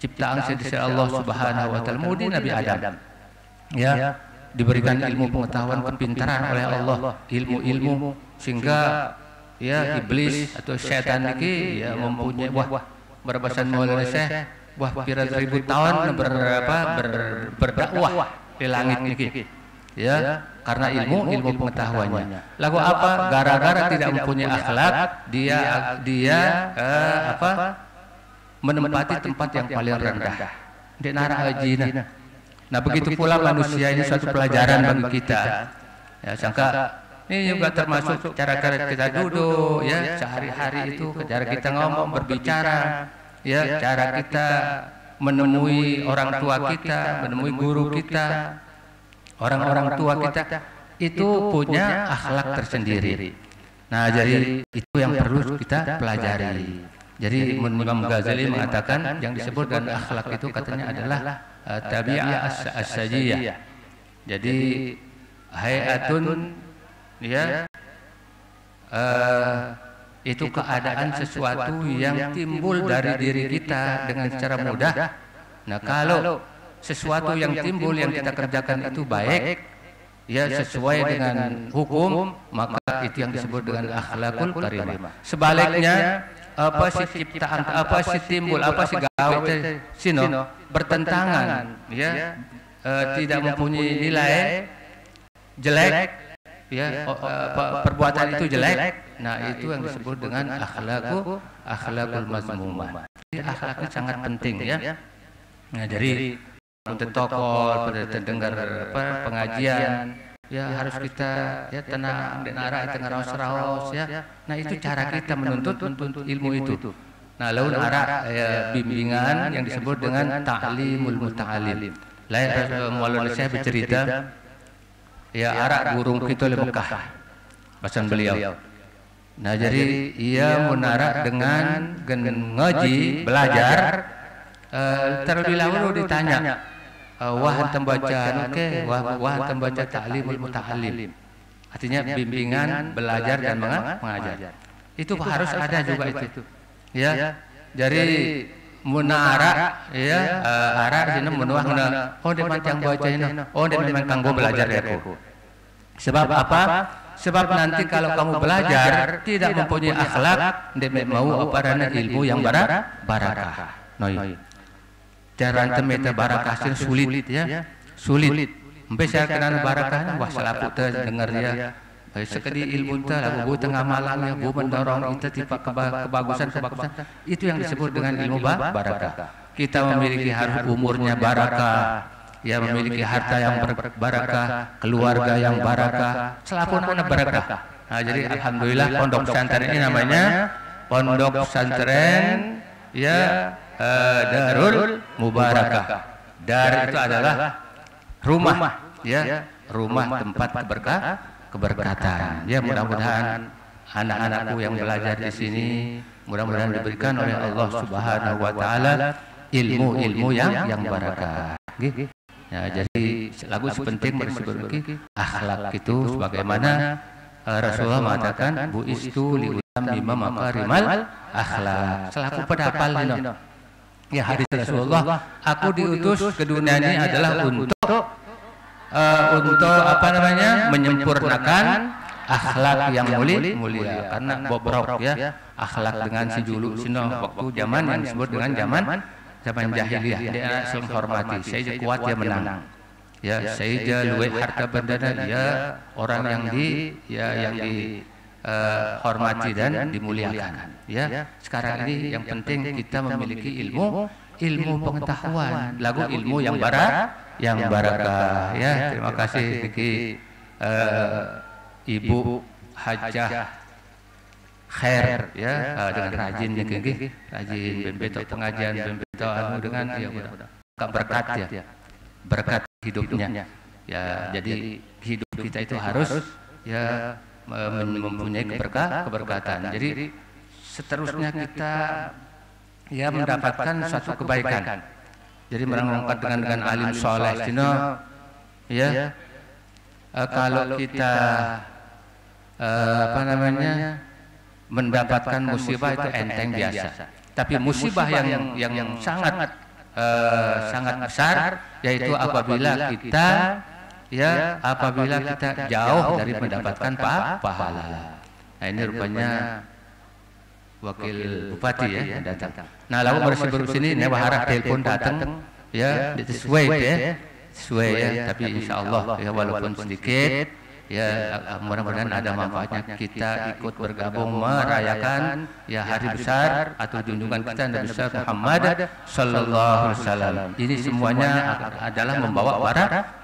ciptaan sisi Allah Subhanahu wa taala mudi Nabi Adam. Ya, diberikan ilmu pengetahuan kepintaran oleh Allah, ilmu sehingga ya iblis atau setan niki ya mempunyai berbahasan Maulana Syekh wah pira ribu tahun berdakwah di langit niki. Ya, karena ilmu pengetahuannya. Lagu apa? Gara-gara tidak mempunyai akhlak, dia menempati tempat yang paling rendah. Di neraka jina. Nah, begitu pula manusia ini suatu pelajaran bagi kita. Ya, sangka ini juga termasuk cara kita duduk, ya, sehari-hari itu, cara kita ngomong, berbicara, ya, cara kita menemui orang tua kita, menemui guru kita. Orang-orang tua kita itu punya akhlak tersendiri. Nah, jadi itu yang perlu kita pelajari. Jadi Imam Ghazali mengatakan yang disebut dengan akhlak itu katanya adalah tabi'ah as-sajiyah. Jadi hayatun ya itu keadaan sesuatu yang timbul dari diri kita dengan secara mudah. Nah, kalau sesuatu yang timbul yang kita kerjakan itu baik, ya sesuai dengan hukum, maka itu yang disebut dengan akhlakul karimah. Sebaliknya, apa sih ciptaan, apa sih timbul, apa sih gawe sino bertentangan, ya tidak mempunyai nilai jelek, ya perbuatan itu jelek. Nah, itu yang disebut dengan akhlakul mazmumah. Jadi akhlaknya sangat penting, ya. Nah, jadi untuk tokoh, pada terdengar pengajian, ya harus kita ya tenang dan arah tengah raos-raos, ya. Nah, itu cara kita menuntut ilmu itu. Nah, lalu arah bimbingan yang disebut dengan ta'limul muta'alim. Lain Maulana Syekh bercerita, ya arah burung kita di Mekah, pesan beliau. Nah, jadi ia menarak dengan ngaji, belajar, terlebih dahulu ditanya, wah antum baca wah antum baca ta'limul muta'allim. Artinya bimbingan, belajar dan mengajar. Itu harus ada juga itu. Ya. Jadi munara ya arah sini menuah oh dia yang baca ini. Oh dia memang kanggo belajar ya aku. Sebab apa? Sebab nanti kalau kamu belajar tidak mempunyai akhlak, dia mau apa ilmu yang barakah. Noi. Cara temeta barakah sulit, ya, sulit. Sampai saya kenal barakahnya, wah selapu dengar dia. Sekali ilmu ta, lagu tengah malam ya, mendorong kita tipe kebagusan. Itu yang disebut dengan ilmu barakah. Kita memiliki harta umurnya barakah, ya memiliki harta yang barakah, keluarga yang barakah, selapu anak barakah. Nah, jadi alhamdulillah pondok pesantren ini namanya Pondok Pesantren ya Darul Mubarakah. Dar itu adalah rumah, ya, rumah tempat keberkatan. Ya, mudah-mudahan anak-anakku yang belajar di sini mudah-mudahan diberikan oleh Allah Subhanahu wa taala ilmu-ilmu yang barakah. Ya, jadi lagu sepenting bersebut akhlak itu sebagaimana Rasulullah mengatakan buistu li utammima makarimal akhlak. Selaku pedapal ini. Ya, hadis Rasulullah, aku diutus ke dunia ini adalah untuk apa namanya? Menyempurnakan akhlak yang mulia. Karena bobrok ya, akhlak dengan si julu sino waktu zaman yang disebut dengan zaman zaman jahiliyah dia saling hormati. Saya kuat dia menang. Ya, saya luwe harta bendana dia orang yang dihormati dan dimuliakan. Ya, sekarang ini yang penting kita memiliki ilmu pengetahuan, lagu ilmu yang barakah. Ya, terima kasih Diki Ibu Hajah Khair ya dengan rajin rajin bembeto pengajian bembeto anu dengan ya berkat ya berkat hidupnya ya. Jadi hidup kita itu harus ya mempunyai keberkatan. Jadi seterusnya kita ya mendapatkan suatu kebaikan. Jadi mengangkat dengan alim soleh cino ya kalau kita mendapatkan musibah itu enteng biasa. Tapi musibah yang sangat besar yaitu apabila kita jauh dari mendapatkan pahala. Nah, ini rupanya wakil bupati ya yang datang. Nah, lalu baru sini ini harap telepon datang ya sesuai ya. Tapi insya Allah ya walaupun sedikit ya mudah-mudahan ada manfaatnya kita ikut bergabung merayakan ya hari besar atau junjungan kita Nabi besar Muhammad sallallahu alaihi wasallam. Ini semuanya adalah membawa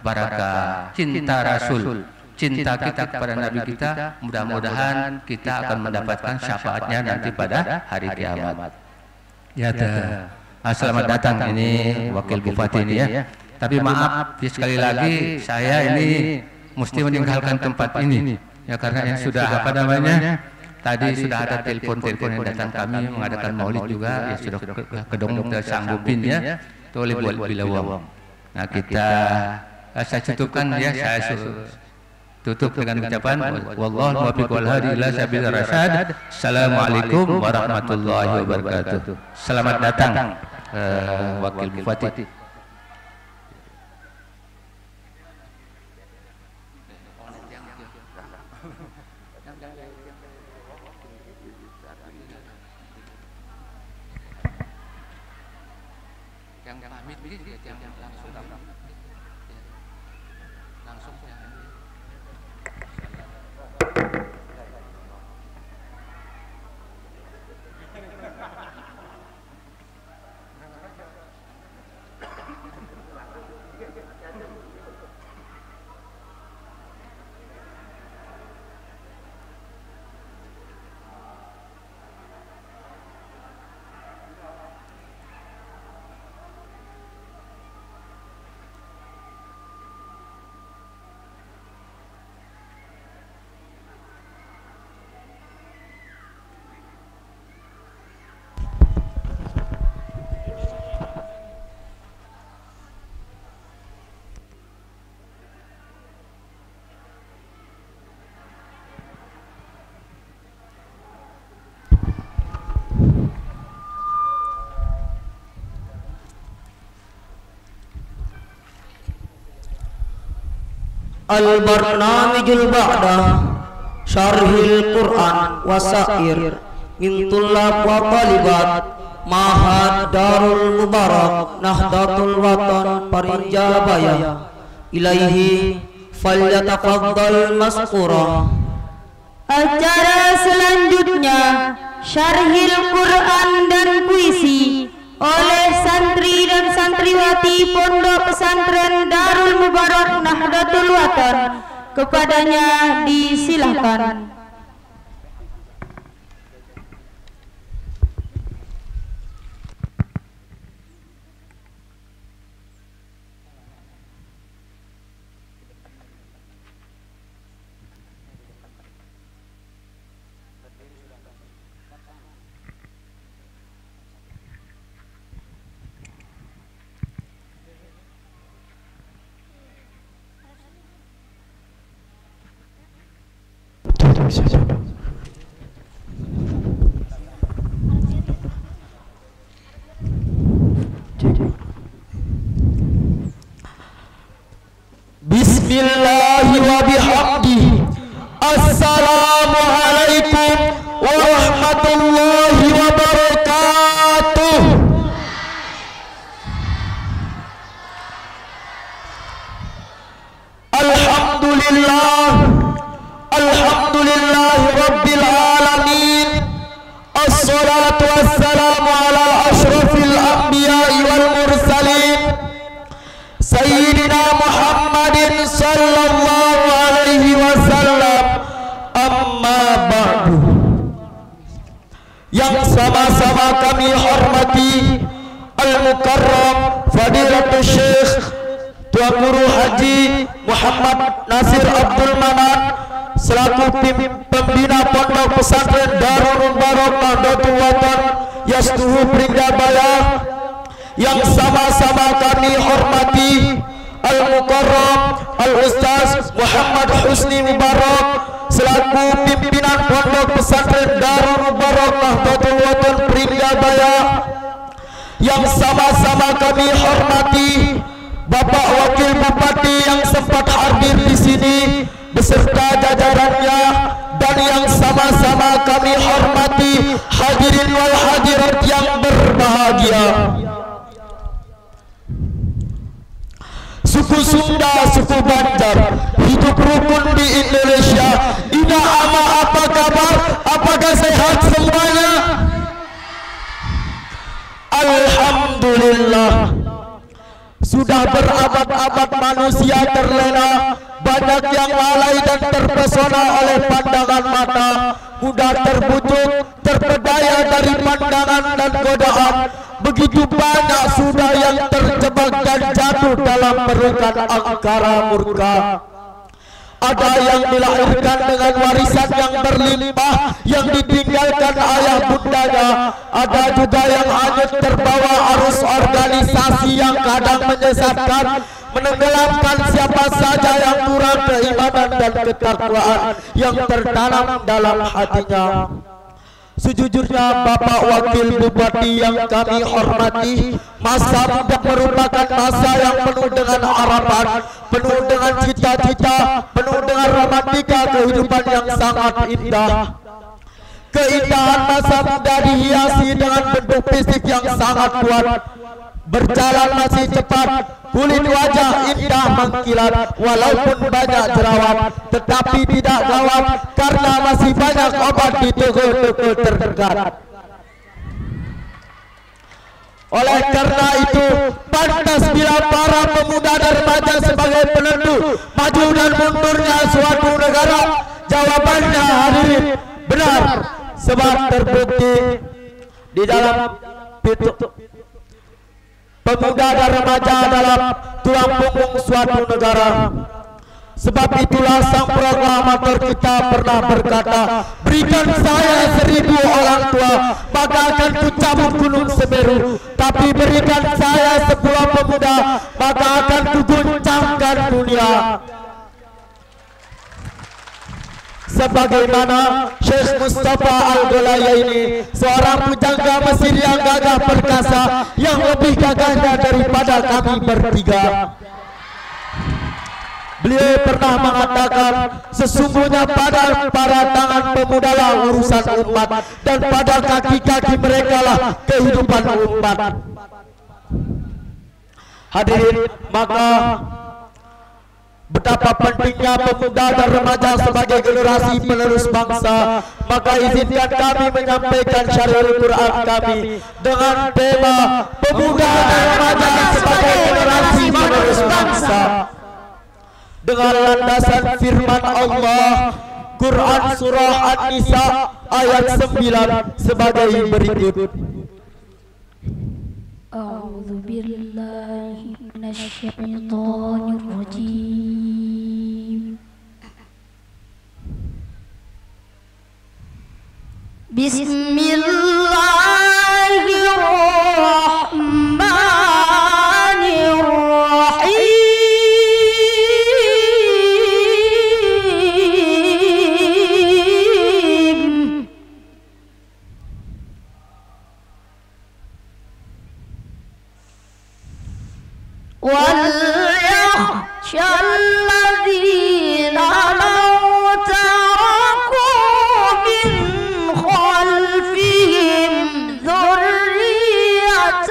barakah, cinta Rasul, cinta kita kepada Nabi kita. Mudah-mudahan kita akan mendapatkan syafaatnya nanti pada hari kiamat. Ya, selamat datang ini wakil bupati ini ya. Tapi maaf ya, sekali lagi saya ini mesti meninggalkan tempat ini ya karena yang sudah tadi sudah ada telepon yang datang kami mengadakan maulid juga ya sudah kedong tersanggupin ya oleh buat bilawang. Nah saya cukupkan ya, saya tutup dengan ucapan wallahu muwaffiq wal hadi ila sabil rasyad. Assalamualaikum warahmatullahi wabarakatuh. Selamat datang wakil bupati. Al-Barnamijul Ba'da Syarhil Quran Wasair min Tullab wa Talibat Mahad Darul Mubarak Nahdlatul Watan Parinjabaya ilaihi falyatafaddal masqura. Acara selanjutnya Syarhil Quran dan puisi oleh santri dan santriwati Pondok Pesantren Darul Mubarak Nahdlatul Watan. Kepadanya disilahkan. Bismillahi wa bihamdihi. Assalamualaikum warahmatullahi wabarakatuh. wassalamu ala asyrafil anbiya'i wal mursalin Sayyidina Muhammadin sallallahu alaihi wasallam. Amma ba'du. Yang sama-sama kami hormati Al-Mukarram Fadilatul Syekh Tuan Guru Haji Muhammad Nasir Abdul Manan selaku pembina Pondok Pesantren Darul Mubarak Nahdlatul Watan Yastuhu Pringgabaya. Yang sama-sama kami hormati Al-Mukarram Al-Ustaz Muhammad Husni Mubarak selaku pimpinan Pondok Pesantren Darul Mubarak Nahdlatul Watan Pringgabaya. Yang sama-sama kami hormati Bapak Wakil Bupati yang sempat hadir di sini beserta jajarannya, dan yang sama-sama kami hormati hadirin wal hadirat yang berbahagia. Suku Sunda, suku Banjar, hidup rukun di Indonesia. Ina ama, apa kabar? Apakah sehat semuanya? Alhamdulillah. Sudah berabad-abad manusia terlena, banyak yang lalai dan terpesona oleh pandangan mata, mudah terbujuk, terpedaya dari pandangan dan godaan. Begitu banyak sudah yang terjebak dan jatuh dalam pelukan angkara murka. Ada yang dilahirkan dengan warisan yang berlimpah yang ditinggalkan ayah bundanya. Ada juga yang hanyut terbawa arus organisasi yang kadang menyesatkan, menenggelamkan siapa saja yang kurang keimanan dan ketakwaan yang tertanam dalam hatinya. Sejujurnya Bapak Wakil Bupati yang kami hormati, masa muda merupakan masa yang penuh dengan harapan, penuh dengan cita-cita, penuh dengan romantika kehidupan yang sangat indah. Keindahan masa muda dihiasi dengan bentuk fisik yang sangat kuat, berjalan masih cepat, kulit wajah indah mengkilat, walaupun banyak jerawat, tetapi tidak gawat karena masih banyak obat di toko-toko terdekat. Oleh karena itu, pantas bila para pemuda dan remaja sebagai penentu maju dan mundurnya suatu negara. Jawabannya hadirin benar, sebab terbukti di dalam pemuda dan remaja dalam tulang punggung suatu negara. Sebab itulah sang proklamator kita pernah berkata, berikan saya 1000 orang tua, maka akan kucabut gunung Semeru. Tapi berikan saya 10 pemuda, maka akan kuguncangkan dunia. Sebagaimana Syekh Mustafa Al-Ghulayaini, seorang pujangga Mesir yang gagah perkasa, yang lebih gagahnya daripada kami bertiga. Beliau pernah mengatakan, sesungguhnya pada para tangan pemuda lah urusan umat, dan pada kaki-kaki mereka lah kehidupan umat. Hadirin, maka betapa pentingnya pemuda dan remaja sebagai generasi penerus bangsa, maka izinkan kami menyampaikan syariat Quran kami dengan tema pemuda dan remaja sebagai generasi penerus bangsa, dengan landasan firman Allah Quran surah An-Nisa ayat 9 sebagai berikut. A'udzu billahi minasyaitonir rajim. Bismillahirrahmanirrahim. وَلْيَخْشَ الَّذِينَ لَوْ تَرَكُوا مِنْ خَلْفِهِمْ ذُرِّيَّةً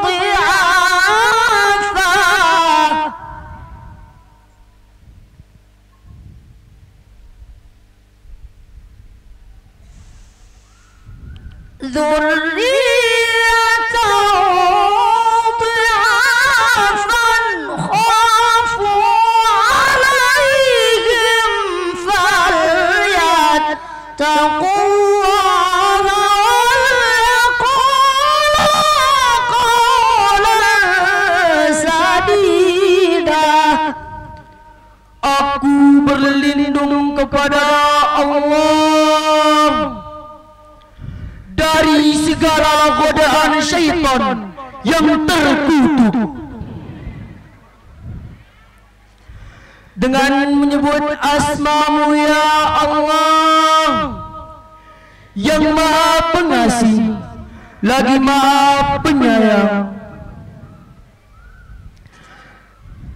ضِعَافًا ذرية ضعافا خافوا عليهم فليتقوا الله ويقولوا قولا سديدا. Aku berlindung kepada Allah dari segala godaan syaitan yang terkutuk. Dengan menyebut asma-Mu ya Allah, yang Maha Pengasih lagi Maha Penyayang.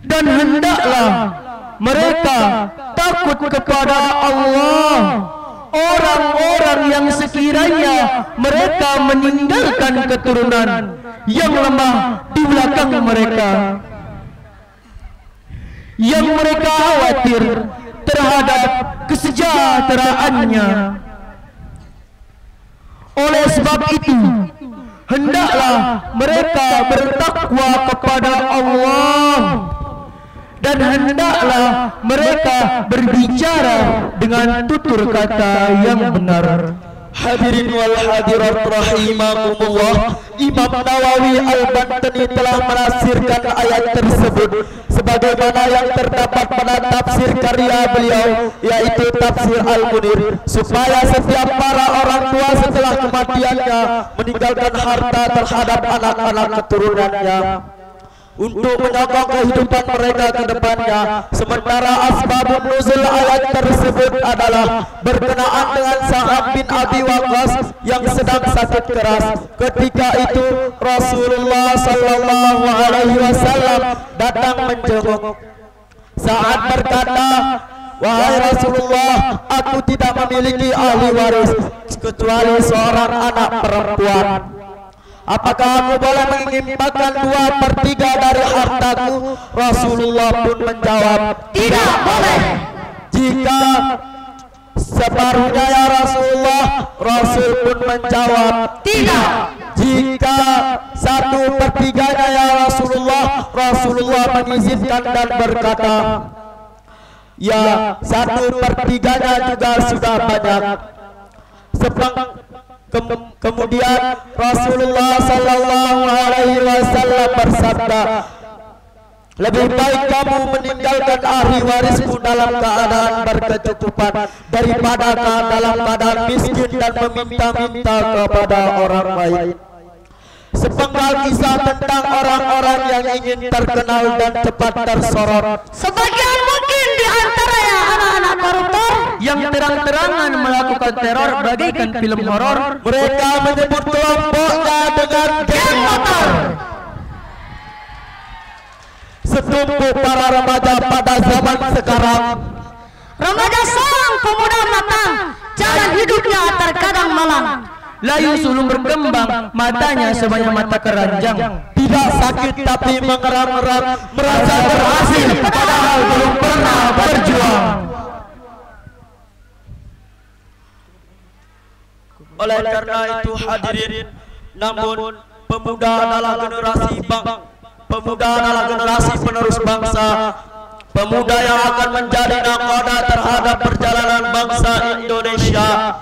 Dan hendaklah mereka takut kepada Allah, orang-orang yang sekiranya mereka meninggalkan keturunan yang lemah di belakang mereka, yang mereka khawatir terhadap kesejahteraannya. Oleh sebab itu, hendaklah mereka bertakwa kepada Allah, dan hendaklah mereka berbicara dengan tutur kata yang benar. Hadirin wal hadirat rahimakumullah, Imam Nawawi Al-Bantani telah menafsirkan ayat tersebut sebagaimana yang terdapat pada tafsir karya beliau, yaitu tafsir Al-Munir, supaya setiap para orang tua setelah kematiannya meninggalkan harta terhadap anak-anak keturunannya untuk menjaga kehidupan mereka ke depannya. Sementara asbabun nuzul ayat tersebut adalah berkenaan dengan Sa'ad bin Abi Waqqas yang sedang sakit keras. Ketika itu Rasulullah sallallahu alaihi wasallam datang menjenguk. Sa'ad berkata, "Wahai Rasulullah, aku tidak memiliki ahli waris kecuali seorang anak perempuan. Apakah aku boleh menginfakkan 2/3 dari hartaku?" Rasulullah pun menjawab, "Tidak boleh." "Jika separuhnya ya Rasulullah?" Rasul pun menjawab, "Tidak." "Jika 1/3-nya ya Rasulullah?" Rasulullah mengizinkan dan berkata, "Ya, 1/3-nya juga sudah banyak." Kemudian Rasulullah sallallahu alaihi wasallam bersabda, "Lebih baik kamu meninggalkan ahli warismu dalam keadaan berkecukupan daripada dalam keadaan miskin dan meminta-minta kepada orang lain." Sepenggal kisah tentang orang-orang yang ingin terkenal dan cepat tersorot. Sebagian mungkin di antaranya anak-anak koruptor yang terang-terangan melakukan teror bagaikan film horor. Mereka menyebut kelompoknya dengan geng motor. Setumpuk para remaja pada zaman sekarang, remaja seorang pemuda matang, jalan hidupnya terkadang malang. layu sulung berkembang, matanya sebanyak mata keranjang. Tidak sakit tapi mengeram-eram, merasa berhasil padahal belum pernah berjuang. Oleh karena itu hadirin, namun pemuda adalah generasi penerus bangsa, pemuda yang akan menjadi nakoda terhadap perjalanan bangsa Indonesia,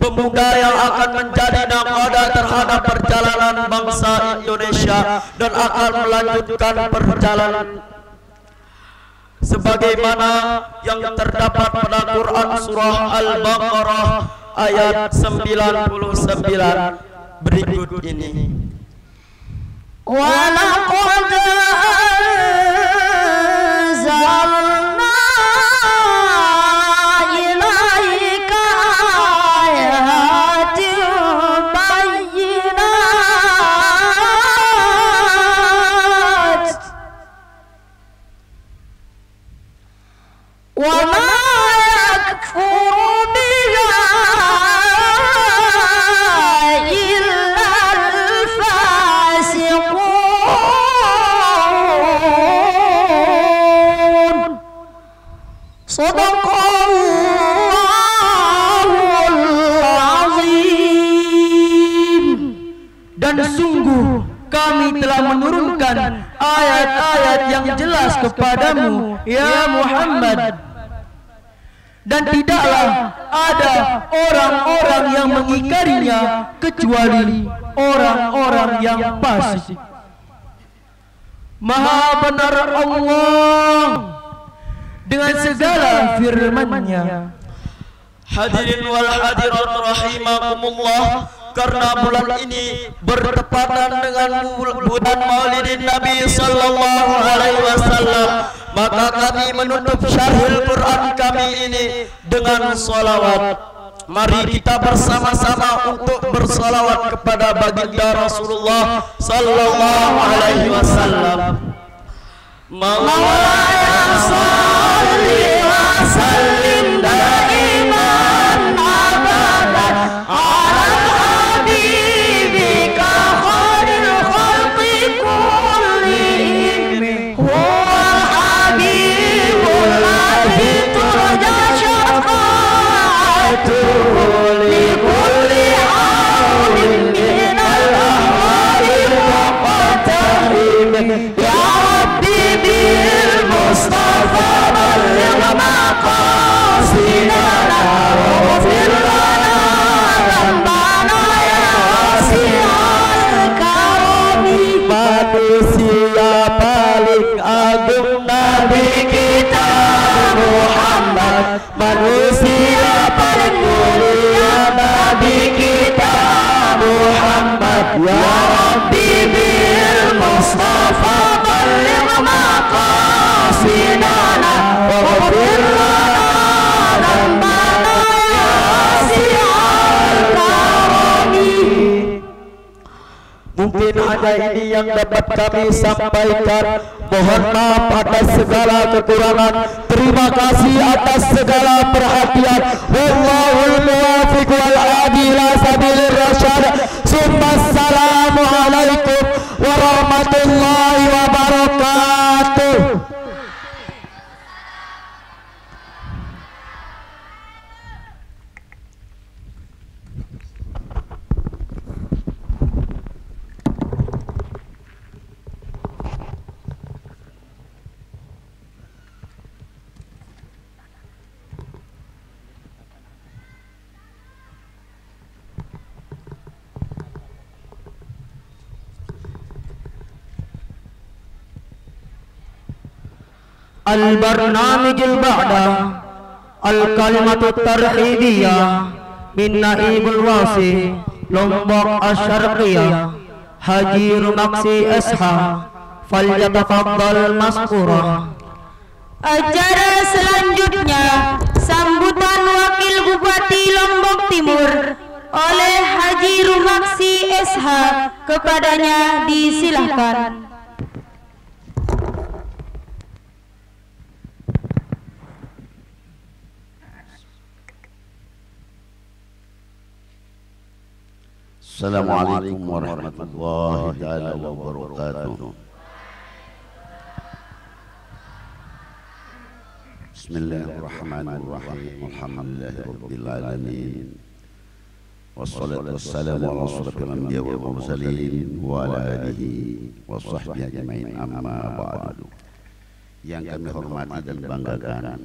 pemuda yang akan menjadi nakoda terhadap perjalanan bangsa Indonesia dan akan melanjutkan perjalanan sebagaimana yang terdapat pada Quran surah Al-Baqarah ayat 99 berikut ini. وَلَقَدْ أَنزَلْنَا إِلَيْكَ آيَاتٍ بَيِّنَاتٍ وَمَا يَكْفُرُ بِهَا إِلَّا الْفَاسِقُونَ. dan sungguh kami telah menurunkan ayat-ayat yang jelas kepadamu ya Muhammad, dan tidaklah ada orang-orang yang mengingkarinya kecuali orang-orang yang fasik. Maha benar Allah dengan segala firman-Nya. Hadirin wal hadirat rahimakumullah, karena bulan ini bertepatan dengan bulan Maulidin Nabi sallallahu alaihi wasallam, maka kami menutup syarhul Quran kami ini dengan salawat. Mari kita bersama-sama untuk bersalawat kepada baginda Rasulullah sallallahu alaihi wasallam. Maulaya shalli wa sallim daiman abadan ala habibika khairil khalqi kullihim, huwal habibul ladzi turja syafa'atuhu li kulli hawlin minal ahwali wa qatarihim. Ya Mustafa balligh maqasidana waghfir lana dhanbana ya wasi'al karami. Manusia paling agung Nabi kita Muhammad, manusia paling mulia Nabi kita Muhammad. Ya Rabbi bil Mustafa balligh maqasidana waghfir lana dhanbana ya wasi'al karami. Mungkin hanya ini yang dapat kami sampaikan. Mohon maaf atas segala kekurangan. Terima kasih atas segala perhatian. Wallahul muwaffiq wal hadi ila sabilir rasyad. Assalamu alaikum warahmatullahi wabarakatuh. Al-barnamijul ba'da al-kalimatut tarhibiyah min naibul wasi Lombok Asyarqiyah Haji Rumaksi SH falyatafaddal maskura. Acara selanjutnya sambutan Wakil Bupati Lombok Timur oleh Haji Rumaksi SH, kepadanya disilahkan. Assalamualaikum warahmatullahi ta'ala wabarakatuh. Bismillahirrahmanirrahim. Alhamdulillahi rabbil alamin. Wassalatu wassalamu ala asyrafil anbiya wal mursalin wa ala alihi wa sahbihi ajmain, amma ba'du. Yang kami hormati dan banggakan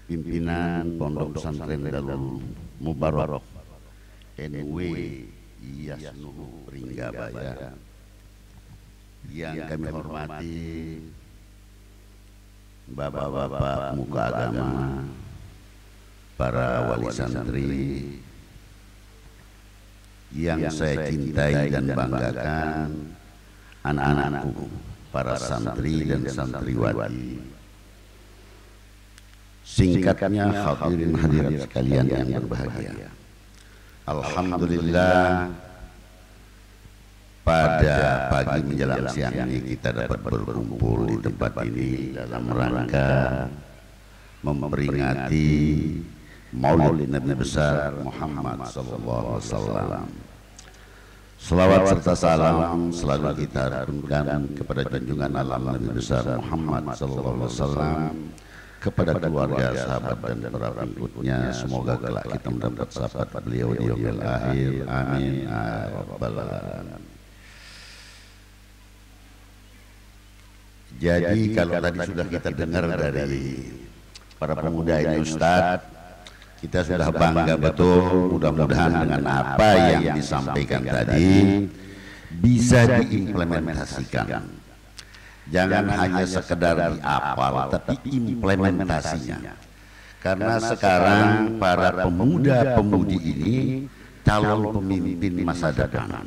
pimpinan Pondok Pesantren Darul Mubarak NW Yasnuhu Ringgabaya, yang kami hormati bapak-bapak pemuka agama, para wali santri yang saya cintai dan banggakan, anak-anakku, para santri dan santriwati. Singkatnya, hadirin hadirat sekalian yang berbahagia, alhamdulillah pada pagi menjelang siang ini kita dapat berkumpul di tempat ini dalam rangka memperingati Maulid Nabi besar Muhammad sallallahu alaihi wasallam. Selawat serta salam selalu kita aturkan kepada junjungan alam Nabi besar Muhammad sallallahu alaihi wasallam, kepada keluarga, sahabat dan para pengikutnya, semoga kelak kita mendapat sahabat beliau di yaumil akhir. Amin ya rabbal alamin. Jadi kalau tadi sudah kita dengar dari para pemuda ini Ustadz, kita sudah bangga betul. Mudah-mudahan dengan apa yang disampaikan tadi bisa diimplementasikan. Jangan hanya sekedar dihafal, tapi implementasinya. Karena sekarang para pemuda-pemudi ini calon pemimpin masa depan.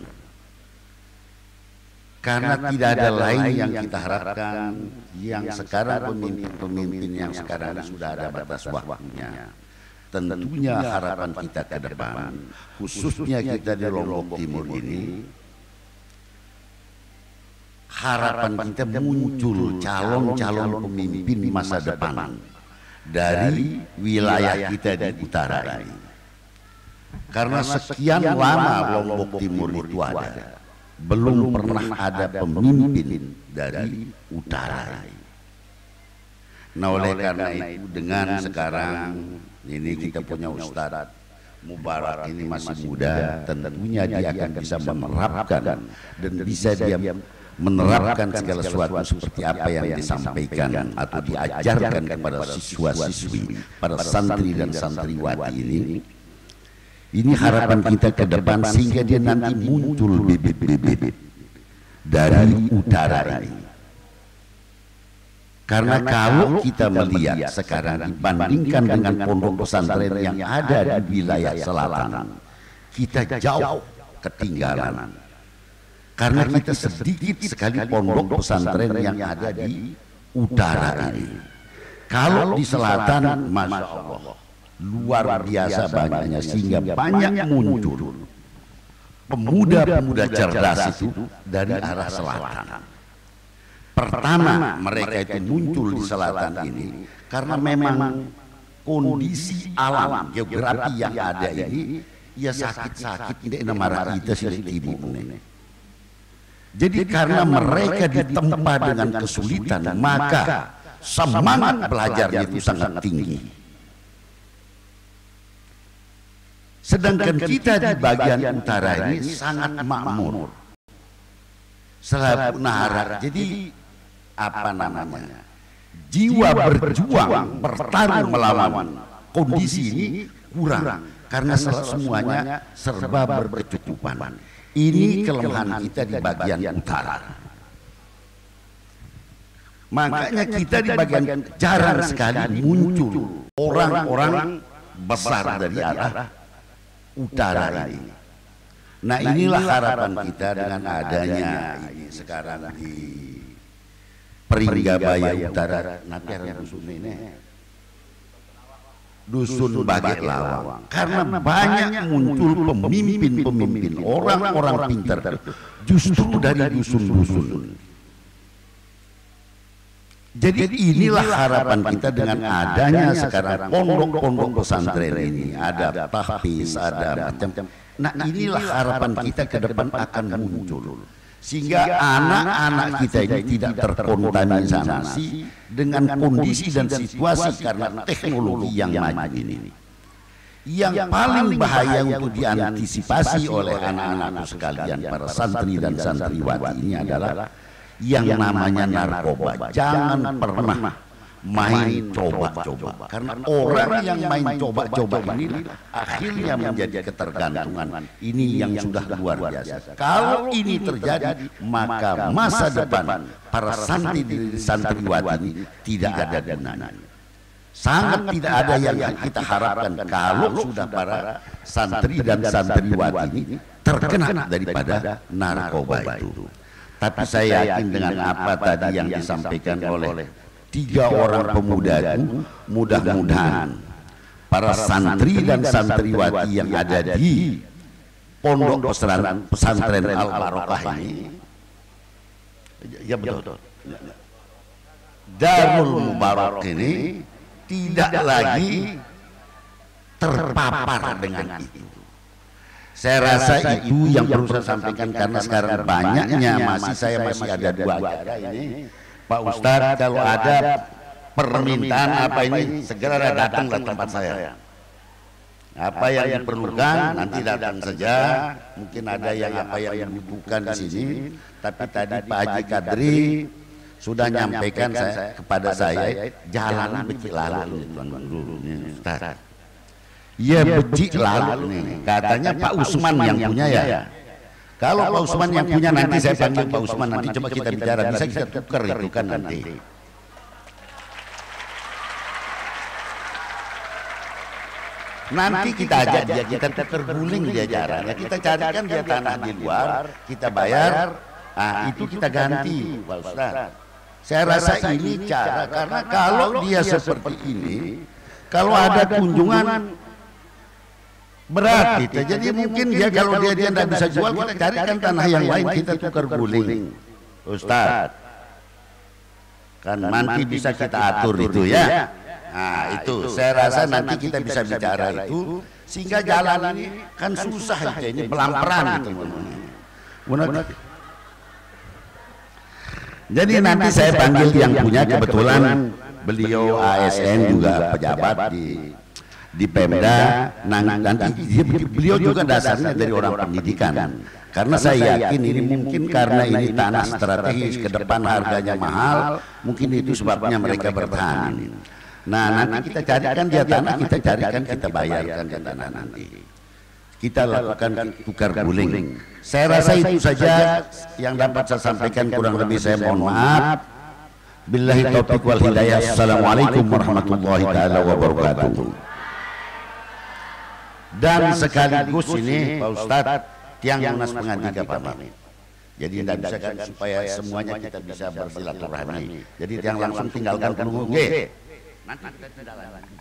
Karena tidak ada lain yang kita harapkan, yang sekarang pemimpin-pemimpin yang sekarang ini sudah ada batas waktunya. Tentunya harapan kita ke depan, khususnya kita di Lombok Timur ini, harapan kita muncul calon-calon pemimpin masa depan dari wilayah kita di utara ini. Karena sekian lama Lombok Timur itu ada, belum pernah ada pemimpin dari utara ini. Nah, oleh karena itu dengan sekarang ini kita punya Ustadz Mubarak ini masih muda, tentunya dia akan bisa menerapkan dan bisa dia menerapkan segala sesuatu seperti apa yang disampaikan atau diajarkan kepada siswa-siswi, para santri dan santriwati ini. Ini harapan kita ke depan sehingga dia nanti muncul bibit-bibit dari utara ini. Karena kalau kita melihat sekarang dibandingkan dengan pondok pesantren yang ada di wilayah selatan, kita jauh ketinggalan. Karena kita sedikit sekali pondok pesantren yang ada di utara ini. Kalau di selatan, Masya Allah, luar biasa banyaknya, sehingga banyak muncul pemuda-pemuda cerdas itu dari arah selatan. Pertama, mereka itu muncul di selatan ini karena memang kondisi alam geografi yang ada ini, ya sakit-sakit ini nama kita sih ibu ini. Jadi karena mereka ditempa dengan kesulitan, maka semangat belajarnya itu sangat tinggi. Sedangkan kita di bagian utara ini sangat makmur, selalu nahara. Jadi apa namanya? Jiwa berjuang, bertarung melawan kondisi ini kurang karena semuanya serba berkecukupan. Ini kelemahan kita di bagian utara. Makanya kita di bagian jarang sekali muncul orang-orang besar dari arah utara ini. Nah, inilah harapan kita dengan adanya ini sekarang di Peringgabaya Utara, nanti ada dusun ini, dusun Bagek Lawang. Karena banyak muncul pemimpin-pemimpin, orang-orang pintar justru dari dusun-dusun. Jadi inilah harapan kita dengan adanya sekarang pondok-pondok pesantren ini, ada tahfiz, ada macam-macam. Nah, inilah harapan kita ke depan akan muncul, sehingga anak-anak kita ini tidak terkontaminasi dengan kondisi dan situasi karena teknologi yang maju ini. Yang paling bahaya untuk diantisipasi oleh anak-anakku sekalian, para santri dan santriwati ini adalah yang namanya narkoba. Jangan pernah main coba-coba, karena orang yang main coba-coba ini akhirnya menjadi ketergantungan. Ini yang sudah luar biasa. Kalau ini terjadi, maka masa depan para santri dan santriwati ini tidak ada gunanya. Sangat tidak ada yang kita harapkan kalau sudah para santri dan santriwati ini terkena daripada narkoba itu. Tapi saya yakin dengan apa tadi yang disampaikan oleh 3 orang pemuda itu, mudah-mudahan para santri dan santriwati yang ada di pondok pesantren Al Barokah ini, ya betul, Darul Mubarak ini tidak lagi terpapar dengan itu. Saya rasa itu yang perlu saya sampaikan, karena sekarang banyaknya saya masih ada 2 acara ini, Pak Ustadz, kalau ada permintaan apa ini segera datanglah tempat saya. Apa yang diperlukan nanti datang saja. Mungkin ada yang apa yang dibutuhkan di sini. Tapi tadi Pak Haji Kadri sudah nyampaikan kepada saya jalan becik lalu Tuan Guru Ustaz. Iya becik lalu nih. Katanya Pak Usman yang punya ya. Kalau Pak Usman yang punya nanti saya panggil Pak Usman nanti coba kita bicara, bisa kita tukar itu kan nanti. Nanti kita ajak dia, kita terguling dia caranya, kita carikan dia tanah di luar, kita bayar, itu kita ganti, Pak Ustaz. Saya rasa ini cara, karena kalau dia seperti ini, kalau ada kunjungan berat gitu, jadi mungkin dia kalau dia tidak bisa jual, kita carikan tanah yang lain, kita tukar guling, Ustaz. Kan nanti bisa kita atur itu ya. Nah itu saya rasa nanti kita bisa bicara itu sehingga jalan ini kan susah aja ini belamperan gitu. Jadi nanti saya panggil yang punya, kebetulan beliau ASN juga pejabat di Pemda. Nanti beliau juga dasarnya dari orang pendidikan. Karena saya yakin ini mungkin karena ini tanah strategis ke depan harganya mahal, mungkin itu sebabnya mereka bertahan. Nah nanti kita carikan dia tanah, kita carikan, kita bayarkan dia tanah nanti. Kita lakukan tukar guling. Saya rasa itu saja yang dapat saya sampaikan, kurang lebih saya mohon maaf. Billahi taufiq wal hidayah. Assalamualaikum warahmatullahi taala wabarakatuh. Dan sekaligus ini Pak Ustadz tiang lunas pengantin pamit. Jadi tidak bisa kan supaya semuanya kita bisa bersilaturahmi. Jadi tiang langsung tinggalkan penunggu. Nanti kita tidak lagi.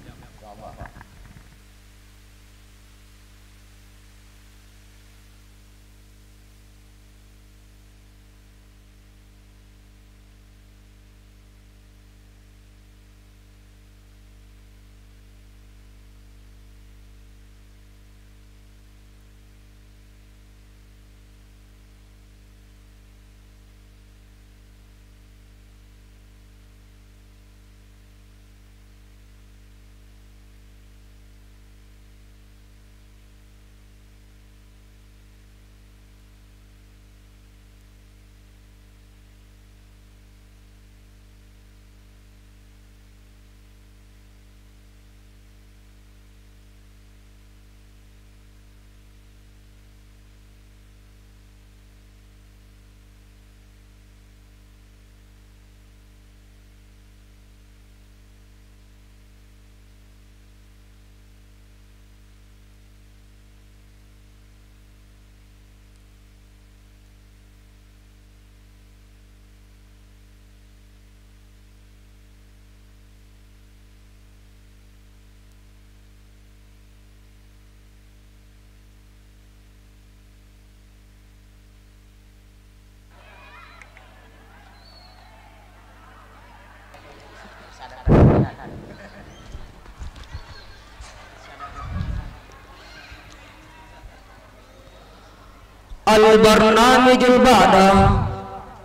Al-Barnamijul Ba'da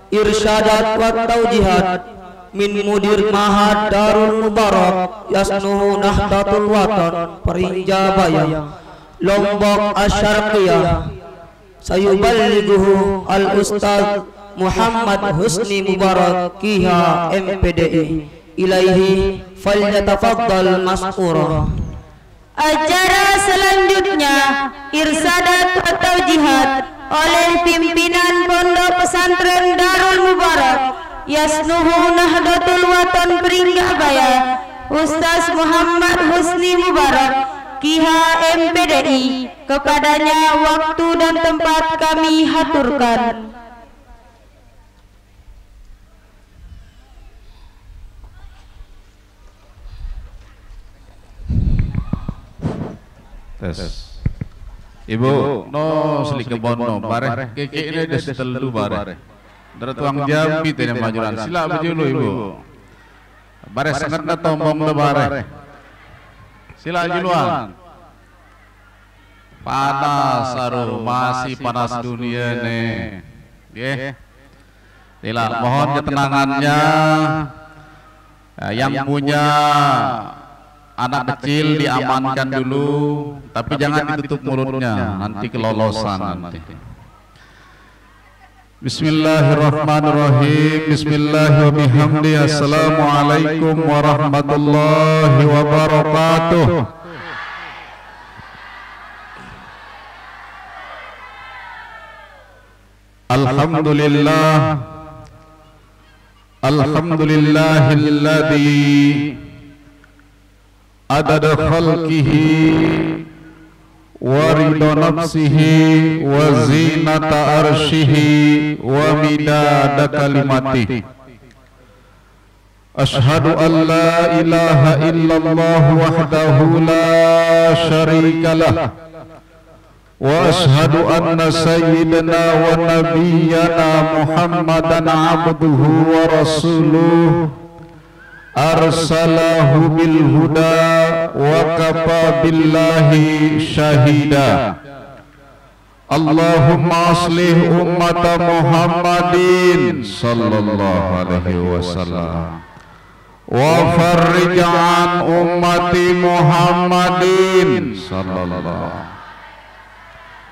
Irsyadat wa Taujihat min Mudir Mahad Darul Mubarak Yasnuhu Nahdatul Watan Perinjabaya Lombok Asyarqiyah Sayuballighuhu Al-Ustaz Muhammad Husni Mubarak Kiha MPDI ilaihi falyatafaddal mas'ura. Acara selanjutnya Irsadat atau Jihad oleh pimpinan Pondok Pesantren Darul Mubarak Yasnuhu Nahdlatul Watan Peringgabaya Ustaz Muhammad Husni Mubarak Kiha MPDI. Kepadanya waktu dan tempat kami haturkan. Tes. Ibu, no selike bono bare, keke ini des telu bare. Dari tuang Jambi tene majuran. Sila bejulu ibu. Bare sangat na tombong le bare. Sila juluan. Panas aduh, masih panas dunia nih. Nggih. Sila mohon ketenangannya. Yang punya anak kecil diamankan dulu, tapi jangan ditutup mulutnya, nanti kelolosan nanti. Bismillahirrahmanirrahim. Bismillahirrahmanirrahim. Assalamualaikum warahmatullahi wabarakatuh. Alhamdulillah. Alhamdulillahilladzi adada khalqihi wa ridha nafsihi wa zinata arshihi wa midada kalimatihi. Ashhadu an la ilaha illallah wahdahu la syarika lah wa ashhadu anna sayyidana wa nabiyyana Muhammadan abduhu wa rasuluh arsalahu bil huda wa kafa billahi syahida. Allahumma aslih ummata Muhammadin sallallahu alaihi wasallam wa farrij an ummati Muhammadin sallallahu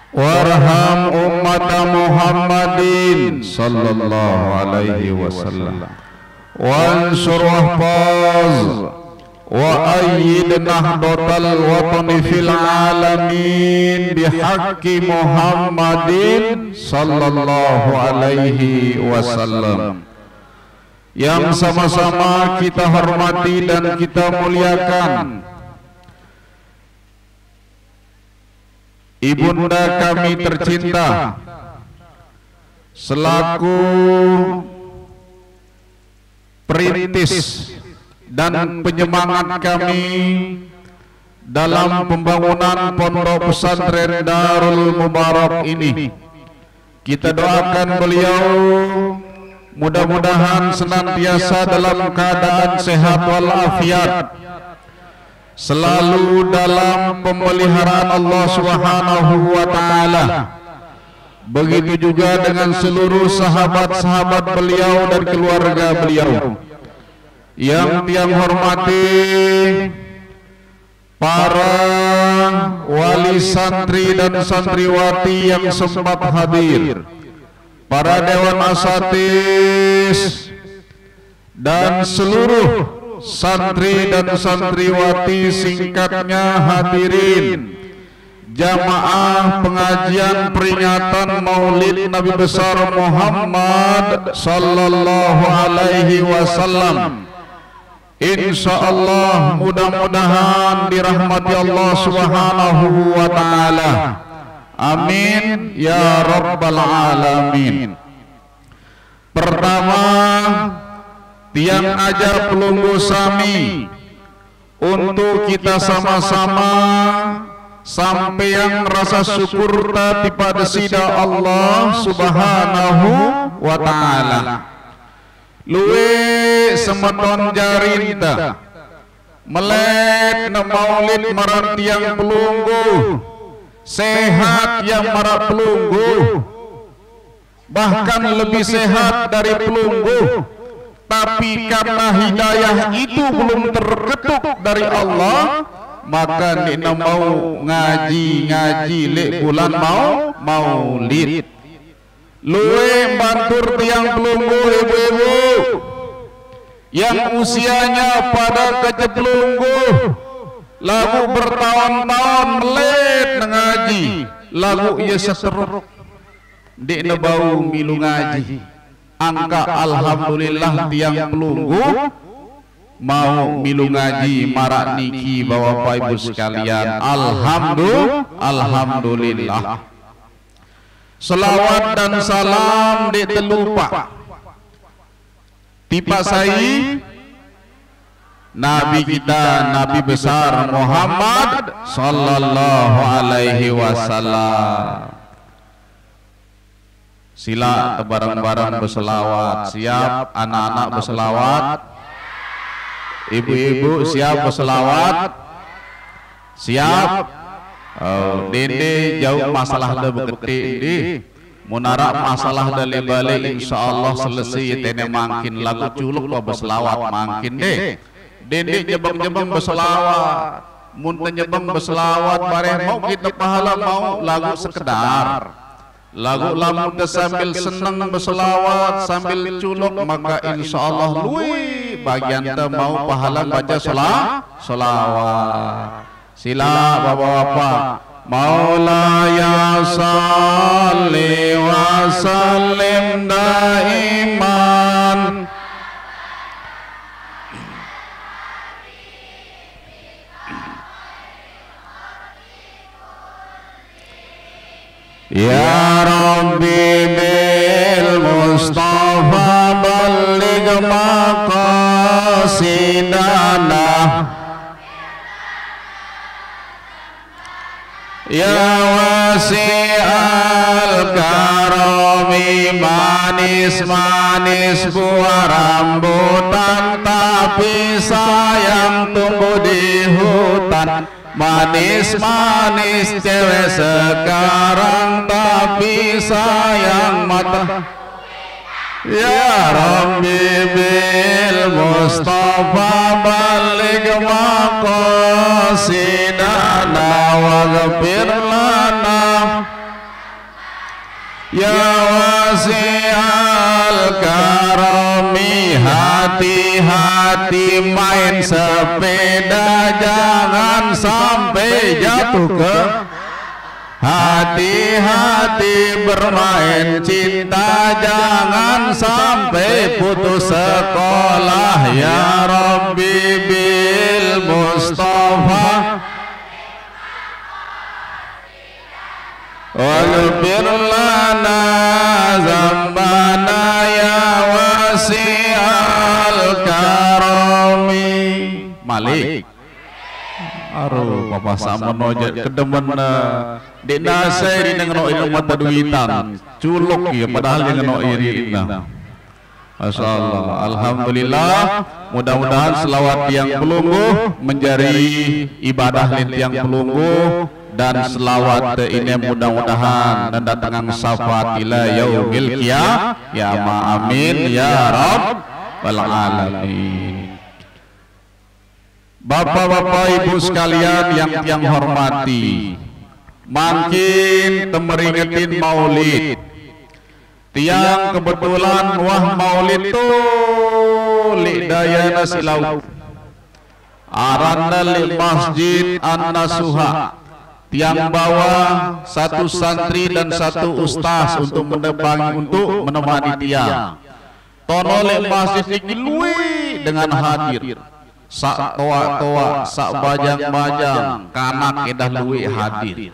warham ummata Muhammadin sallallahu alaihi wasallam wansur wahfaz wa ayyid nahdatal watani fil alamin bihaqqi Muhammadin sallallahu alaihi wasallam. Yang sama-sama kita hormati dan kita muliakan Ibunda kami tercinta selaku perintis dan penyemangat kami dalam pembangunan pondok pesantren Darul Mubarak ini. Kita doakan beliau mudah-mudahan senantiasa dalam keadaan sehat walafiat, selalu dalam pemeliharaan Allah Subhanahu wa taala. Begitu juga dengan seluruh sahabat-sahabat beliau dan keluarga beliau. Yang tiang hormati para wali santri dan santriwati yang sempat hadir, para dewan asatis dan seluruh santri dan santriwati, singkatnya hadirin jamaah pengajian peringatan Maulid Nabi besar Muhammad sallallahu alaihi wasallam. Insyaallah mudah-mudahan dirahmati Allah Subhanahu wa taala. Amin ya rabbal alamin. Pertama, tiang ajar pelunggu sami untuk kita sama-sama sampaian rasa syukur tadi pada sida Allah Subhanahu wa taala. Luwe semeton jarinta melek na maulid marang tiang pelunggu, sehat yang marang pelunggu, bahkan lebih sehat dari pelunggu. Tapi karena hidayah itu belum terketuk dari Allah, maka dina mau ngaji lek bulan maulid. Luwe bantur tiang pelunggu ibu-ibu yang usianya pada keceplunggu, lagu bertahun-tahun melet ngaji, lagu ia seteruk dina bau milu ngaji. Angka alhamdulillah tiang pelunggu mau milu ngaji marak niki bapak ibu sekalian. Alhamdulillah. Selawat dan salam di telupa tipa sai Nabi kita, Nabi besar Muhammad sallallahu alaihi wasallam. Sila bareng-bareng berselawat. Siap anak-anak berselawat, ibu-ibu siap berselawat, siap. Oh, dende jauh masalah le beketik di Munara masalah dari balik insyaallah selesai tene makin lagu culuk lo berselawat makin deh. Dendek jebang-jebang berselawat. Mun nyebang berselawat bareh mau kita pahala mau lagu sekedar. Lagu lamun sambil senang berselawat sambil culuk maka insyaallah luwi bagian teu mau pahala baca selawat. Sila bapak-bapak. Maulaya salli wa sallim daiman Ya Rabbi bil Mustafa balligh maqasidana Ya wasi'al karami manis-manis buah rambutan tapi sayang tumbuh di hutan manis-manis cewek sekarang tapi sayang mata Ya Rabbi bil Mustafa balligh maqasidana waghfir lana Ya wasi'al karami hati-hati main sepeda jangan sampai jatuh ke hati-hati bermain cinta jangan sampai putus sekolah Ya Rabbi bil Mustafa waghfir lana zambana ya wasi'al karami Malik aduh papa sama nojat kedemen dina saya di nengno inu mata duitan culuk ya padahal yang nengno irina Masya Allah Alhamdulillah mudah-mudahan selawat yang pelunggu menjadi ibadah yang pelunggu dan selawat ini mudah-mudahan dan datang syafaat ila yaumil qiyamah amin ya rabbal alamin. Bapak-bapak ibu sekalian yang hormati, makin temeringetin maulid tiang kebetulan wah maulid tuh lidayana silau aranda li masjid an-nasuha tiang bawa satu santri dan satu ustaz untuk menemani tiang tonole masjid ikilui dengan hadir sak toa-toa sak bajang-bajang kanak edah luwi hadir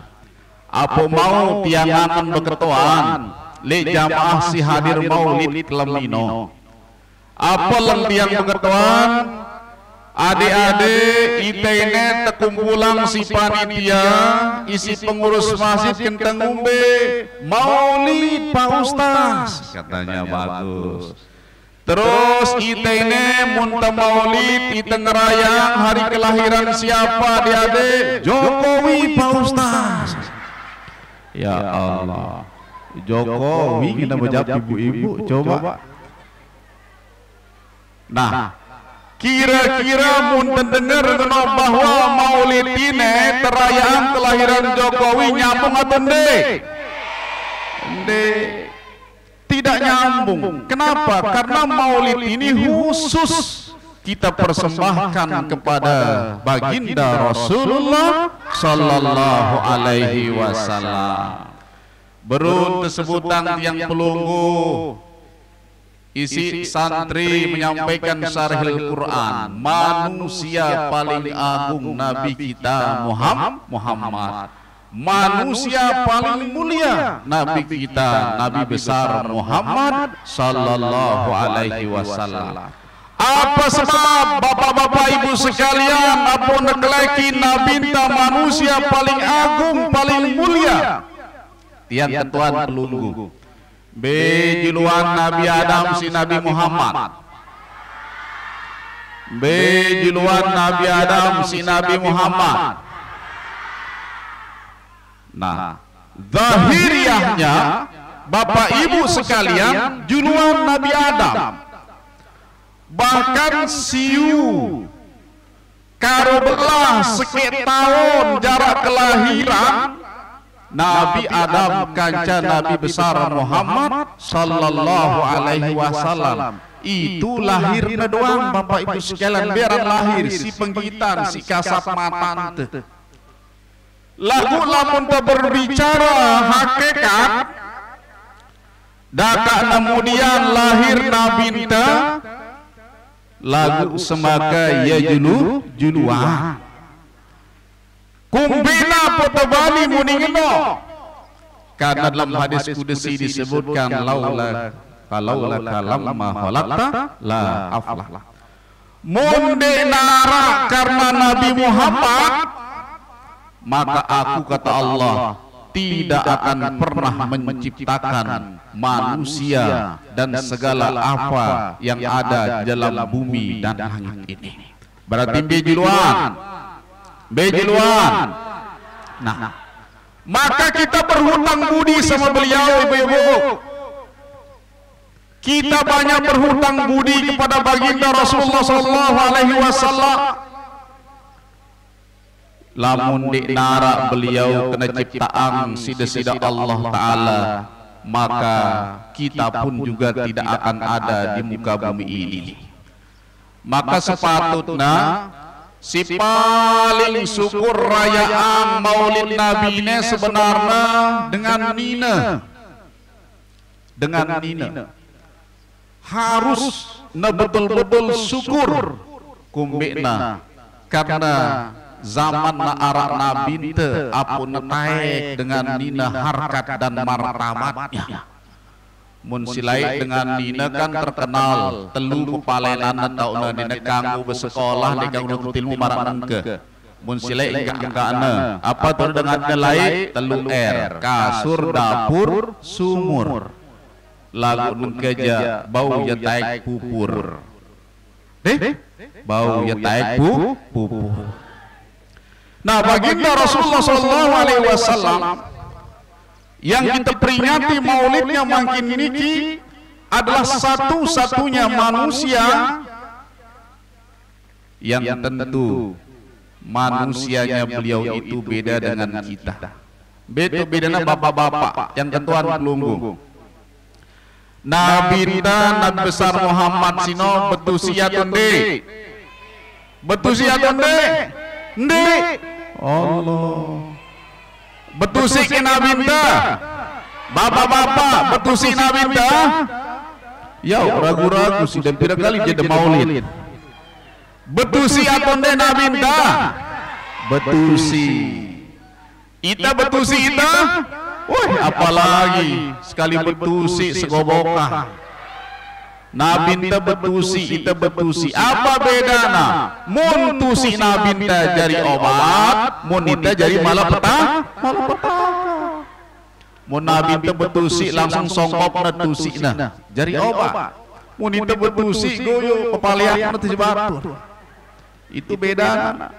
apa mau tiangan beketuaan le jamaah si hadir maulid kelemino apa lem tiang beketuaan adik-adik itene tekumpulang si panitia isi pengurus masjid kenteng umbe maulid Pak Ustaz katanya bagus. Terus itene munta maulid ite ngerayang hari kelahiran siapa adik-adik Jokowi Pak Ustaz. Ya Allah Jokowi kita menjawab ibu-ibu coba. Nah kira-kira munten dengar bahwa maulid ini terayaan kelahiran Jokowi nyambung atau ndek? Tidak nyambung. Kenapa? Karena maulid ini khusus kita persembahkan kepada baginda Rasulullah Sallallahu Alaihi Wasallam. Berun tesebutan yang pelunggu isi santri menyampaikan syarhil Quran manusia paling agung Nabi kita Muhammad manusia paling mulia Nabi kita Nabi besar Muhammad Sallallahu Alaihi Wasallam. Apa sebab bapak-bapak ibu sekalian apa negleki Nabi manusia paling agung paling mulia tiang ketuan pelunggu bejiluan Nabi Adam si Nabi Muhammad bejiluan Nabi Adam si Nabi Muhammad. Nah zahiriyahnya Bapak Ibu sekalian, juluan Nabi Adam. Bahkan siu karo belah sekian tahun jarak kelahiran Nabi Adam kanca Nabi besar Muhammad sallallahu alaihi wasallam itu lahirnya doang Bapak Ibu sekalian, biaran lahir si penggitan si kasap matan teh. Lagu lamun berbicara hakikat daka kemudian lahir Nabi ta lagu semaka ya juluan kumbina potobani muningno, karena dalam hadis kudusi disebutkan laula kalam ma khalaqta la aflah. Munde nara karena Nabi Muhammad, maka aku kata Allah tidak akan pernah menciptakan manusia dan segala apa yang ada di dalam bumi dan langit ini. Berarti bejiluan. Nah, maka kita berhutang budi sama beliau, ibu-ibu. Kita banyak berhutang budi kepada baginda Rasulullah sallallahu alaihi wasallam. Lamun di nara beliau kena ciptaan sida-sida Allah Ta'ala, maka kita pun juga tidak akan ada di muka bumi ini. Maka sepatutnya si paling syukur rayaan maulid Nabi ini sebenarnya dengan Nina harus betul-betul syukur kumbina, karena zaman arak Nabi te apun naik dengan Nina harkat dan martabatnya. Mun silai dengan Nina kan terkenal telu pepalenan tauna Nina kanggo bersekolah di kanggo ilmu marang ke. Mun silai engka-engkana apa tuh dengan nilai telu R, kasur, dapur, sumur. Lagu nungkeja bau ya taik pupur. Bau ya taik pupur. Nah, baginda Rasulullah SAW yang kita peringati maulidnya makin niki adalah satu-satunya manusia yang tentu manusianya beliau itu beda dengan kita. Bedanya bapak-bapak yang tentuan pelunggung. Nabi besar Muhammad sino betusia tonde. Nde Allah betusi ke Nabi bapak-bapak betusi Nabi ya ragu-ragu sudah berapa kali jadi maulid betusi atonde Nabi betusi ita woi apalagi sekali betusi segobokah Nabi betusi ita betusi apa bedana mun tusi Nabi jadi obat mun ita jadi malapetaka mun Nabi betusi langsung songkop netusi jadi obat mun ita betusi goyo pepalian teh batur itu bedana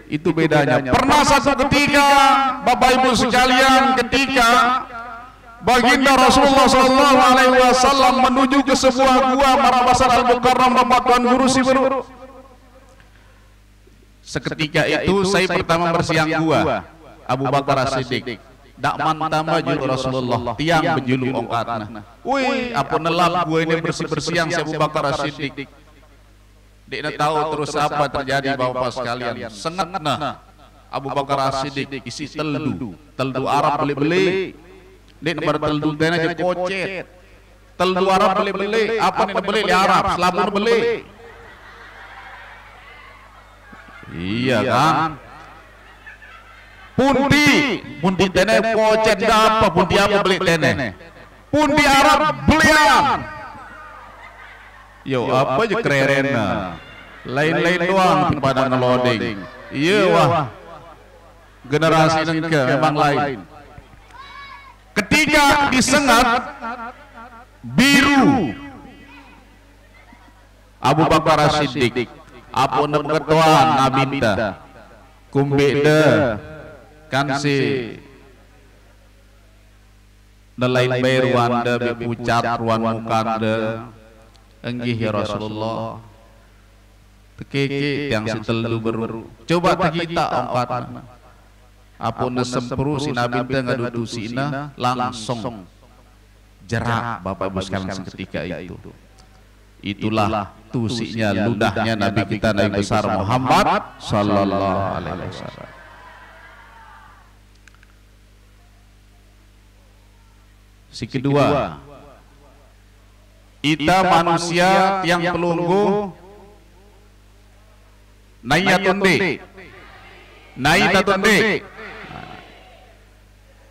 itu bedanya. Pernah satu ketika Bapak Ibu sekalian ketika baginda Rasulullah SAW menuju ke sebuah gua Marabasar Al-Mukarram Bapak Tuan Guru Siberu. Seketika itu saya pertama bersiang gua Abu Bakar As-Siddiq. Dak mantam baju Rasulullah tiang berjulu ongkatna. Wih, apa nelap gua ini bersih-bersiang si Abu Bakar As-Siddiq. Dia tahu terus apa terjadi Bapak sekalian. Sengatna Abu Bakar As-Siddiq isi teldu Arab beli-beli. Dia nomor teldu tena je kocet. Teldu Arab beli-beli. Apa nih beli di Arab? Selabur beli. Iya kan? Punti tene kocet apa? Punti apa beli tene? Punti Arab belian. Yo apa aja kerenna. Lain-lain doang pada ngeloding. Iya wah. Generasi nengke memang lain. Ketika disengat biru Abu Bakar As-Siddiq apun ketuaan Nabi ta kumbede kan si Nelain bay ruanda bepucat ruan mukanda enggih ya Rasulullah. Tekeke yang setelu beru. Coba tegita empat. Apun sempru si Nabi teh ngadudusina langsung jerak Bapak Ibu sekalian seketika itu. Itulah tusinya ludahnya Nabi kita Nabi besar Muhammad sallallahu alaihi wasallam. Si kedua, ita manusia yang pelunggu nayatunde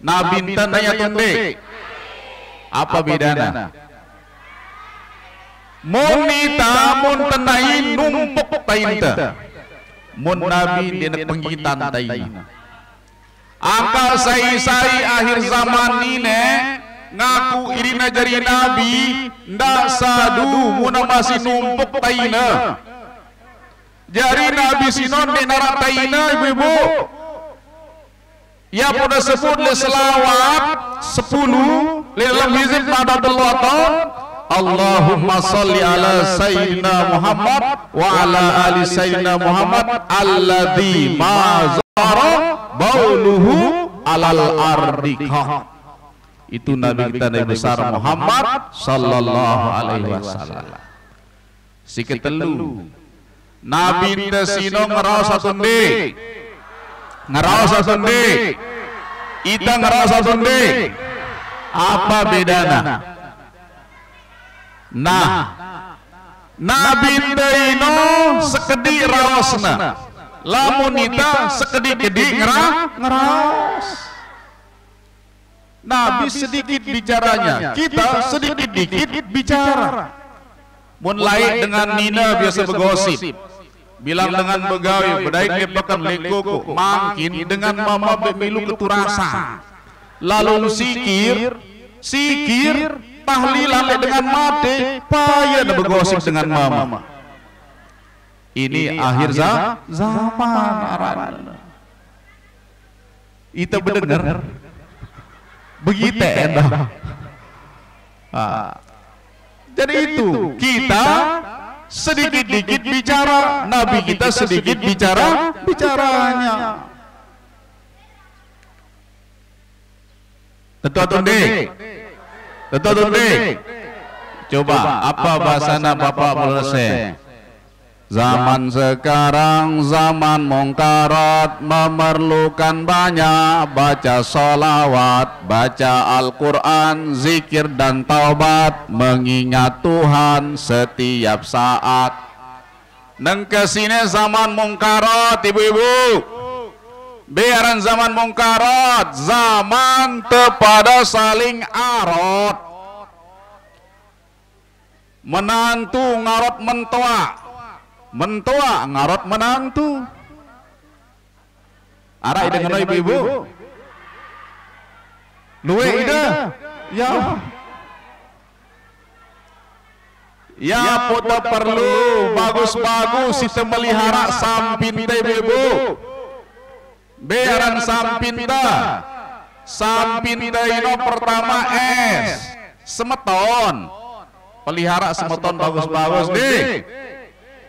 nabinta nayatunde. Apa bedana? Monita mun tenai numpuk tainta, mun nabi dina penggitan taina. Angka sai akhir zaman ini ngaku irina jari nabi ndak sadu mun masih numpuk taina. Jari nabi sinon di narak taina ibu-ibu. Ya pada sebut le selawat 10 le dalam hizib pada telawatan. Allahumma salli ala sayyidina Muhammad wa ala ali sayyidina Muhammad alladzi ma zara bauluhu alal ardika. Itu Nabi kita Nabi besar Muhammad sallallahu alaihi wasallam. Si ketelu Nabi tesino ngerasa tunde, ngerasa tunde, ita ngerasa tunde. Apa bedana? Nah, Nabi teino sekedi raosna, lamun ita sekedi-kedi ngeras. Nabi sedikit bicaranya, kita sedikit-dikit bicara. Mun lain dengan Nina biasa bergosip. Bilang dengan begawi, bedai lepakan lekoko, makin dengan mama bemilu keturasa. Lalu sikir, tahlilan dengan mate, payah bergosip dengan mama. Ini akhir zaman aran. Itu bedengar. Begitu endah. Jadi itu kita sedikit-dikit bicara, Nabi kita sedikit bicaranya. Tetua-tunde. Coba apa bahasana Bapak Polse? Zaman sekarang zaman mungkarat, memerlukan banyak baca sholawat, baca Al-Quran, zikir dan taubat, mengingat Tuhan setiap saat. Neng kesini zaman mungkarat ibu-ibu, biaran zaman mungkarat, zaman kepada saling arot, menantu ngarot mentua ngarot menantu. Arai dengan ibu-ibu. Luwe ida. Ya foto perlu bagus-bagus kita melihara sampin teh ibu. Biaran sampin ino pertama semeton. Pelihara semeton bagus-bagus deh.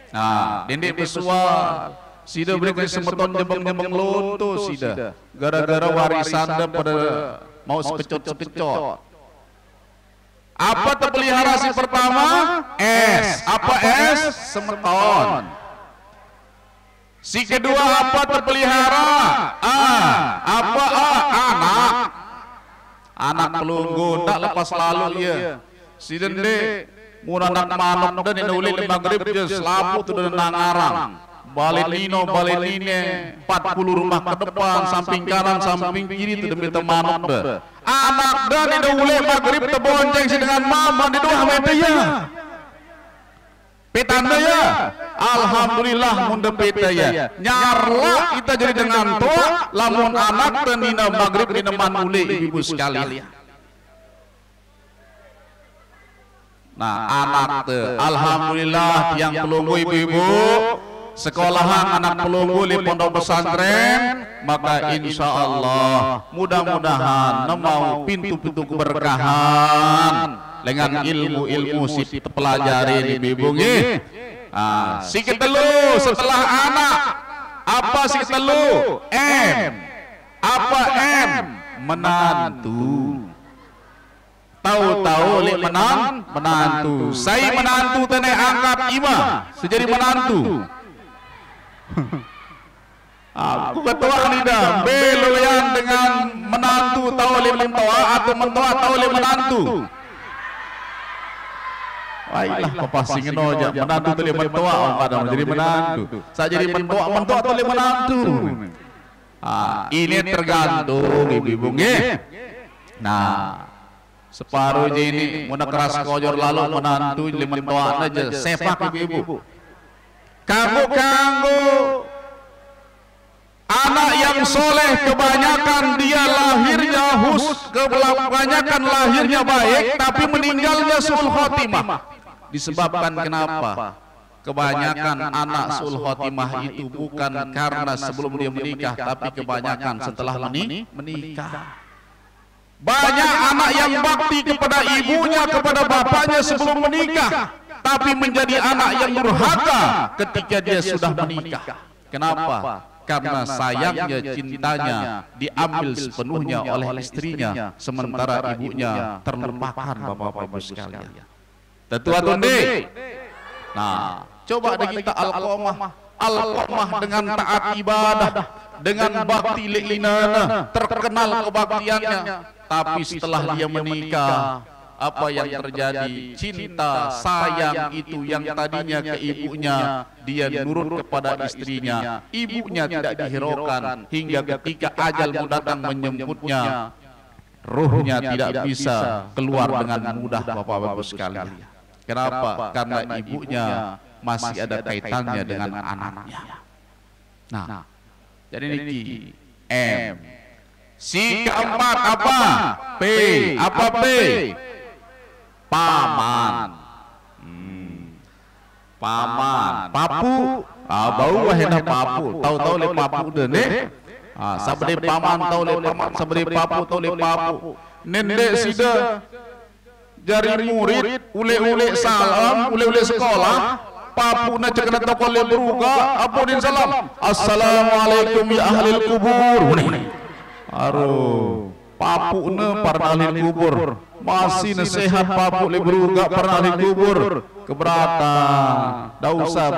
Nah, dinding visual, sida berikan semeton jembeng-jembeng lonto sida, gara-gara warisan pada mau sepecot-sepecot. Apa terpelihara si pertama? Apa semeton. Si kedua apa terpelihara? Anak pelunggu, tak lepas lalu ya. Si dende murah anak manok dan ini uli maghrib je selapu tu dan nangarang balenino 40 rumah ke depan samping kanan samping kiri tu demi temanok deh anak dan ini uli maghrib terbonceng si dengan mama di doa meter ya petanda ya alhamdulillah munda peta ya nyarlah kita jadi dengan tua lamun anak dan nina maghrib di neman uli ibu sekalian. Nah anak tuh, alhamdulillah yang pelunggu ibu-ibu sekolahan anak pelunggu di pondok pesantren, maka insya Allah mudah-mudahan nemau pintu-pintu keberkahan dengan ilmu-ilmu si pelajari di bibungi. Si ketelu setelah anak apa si ketelu? M. Apa M? Menantu. Tahu-tahu lek menantu. Saya menantu tene angkat ima sejadi menantu. Aku ketua ni dah beloyan dengan menantu tahu lek mentua atau mentua tahu lek menantu. Baiklah papasingin aja menantu tu lek mentua kadang jadi menantu. Saya jadi mentua tu lek menantu. Ini tergantung ibu-ibu nggih. Nah, separuh ini muna keras kojor lalu menantu liman toan aja sepak ibu-ibu. Kanggo anak yang soleh kebanyakan dia lahirnya kebanyakan lahirnya baik tapi meninggalnya suul khotimah. Disebabkan kenapa? Kebanyakan anak suul khotimah itu bukan karena sebelum dia menikah tapi kebanyakan setelah menikah. Banyak anak yang bakti kepada ibunya, kepada bapaknya sebelum menikah, tapi menjadi anak yang durhaka ketika dia sudah menikah. Kenapa? Karena sayangnya, cintanya diambil sepenuhnya oleh istrinya, sementara ibunya terlupakan bapak-bapak ibu sekalian. Tetua tundi. Nah, coba ada kita al-qomah dengan taat ibadah, dengan bakti li'inana, terkenal kebaktiannya. Tapi setelah dia menikah, apa yang terjadi? Cinta, sayang itu yang tadinya ke ibunya, dia nurut kepada istrinya. Ibunya tidak dihiraukan hingga ketika ajal datang menjemputnya, ruhnya tidak bisa keluar dengan mudah bapak-bapak sekalian. Kenapa? Karena ibunya masih ada kaitannya dengan anaknya. Nah, jadi niki M. Si keempat apa? P. Apa P? Paman. Paman. Papu. Bau wahena papu. Tahu-tahu le papu deh. Sabde paman tahu le paman. Sabde papu tahu le papu. Nendek sida jari murid. Ule-ule salam. Ule-ule sekolah. Papu na cekna toko le beruga. Apodin salam. Assalamualaikum ya ahlil kubur. Aduh, papu ne para ahli kubur masih nasihat papu le beruga para ahli kubur keberatan. Dah usah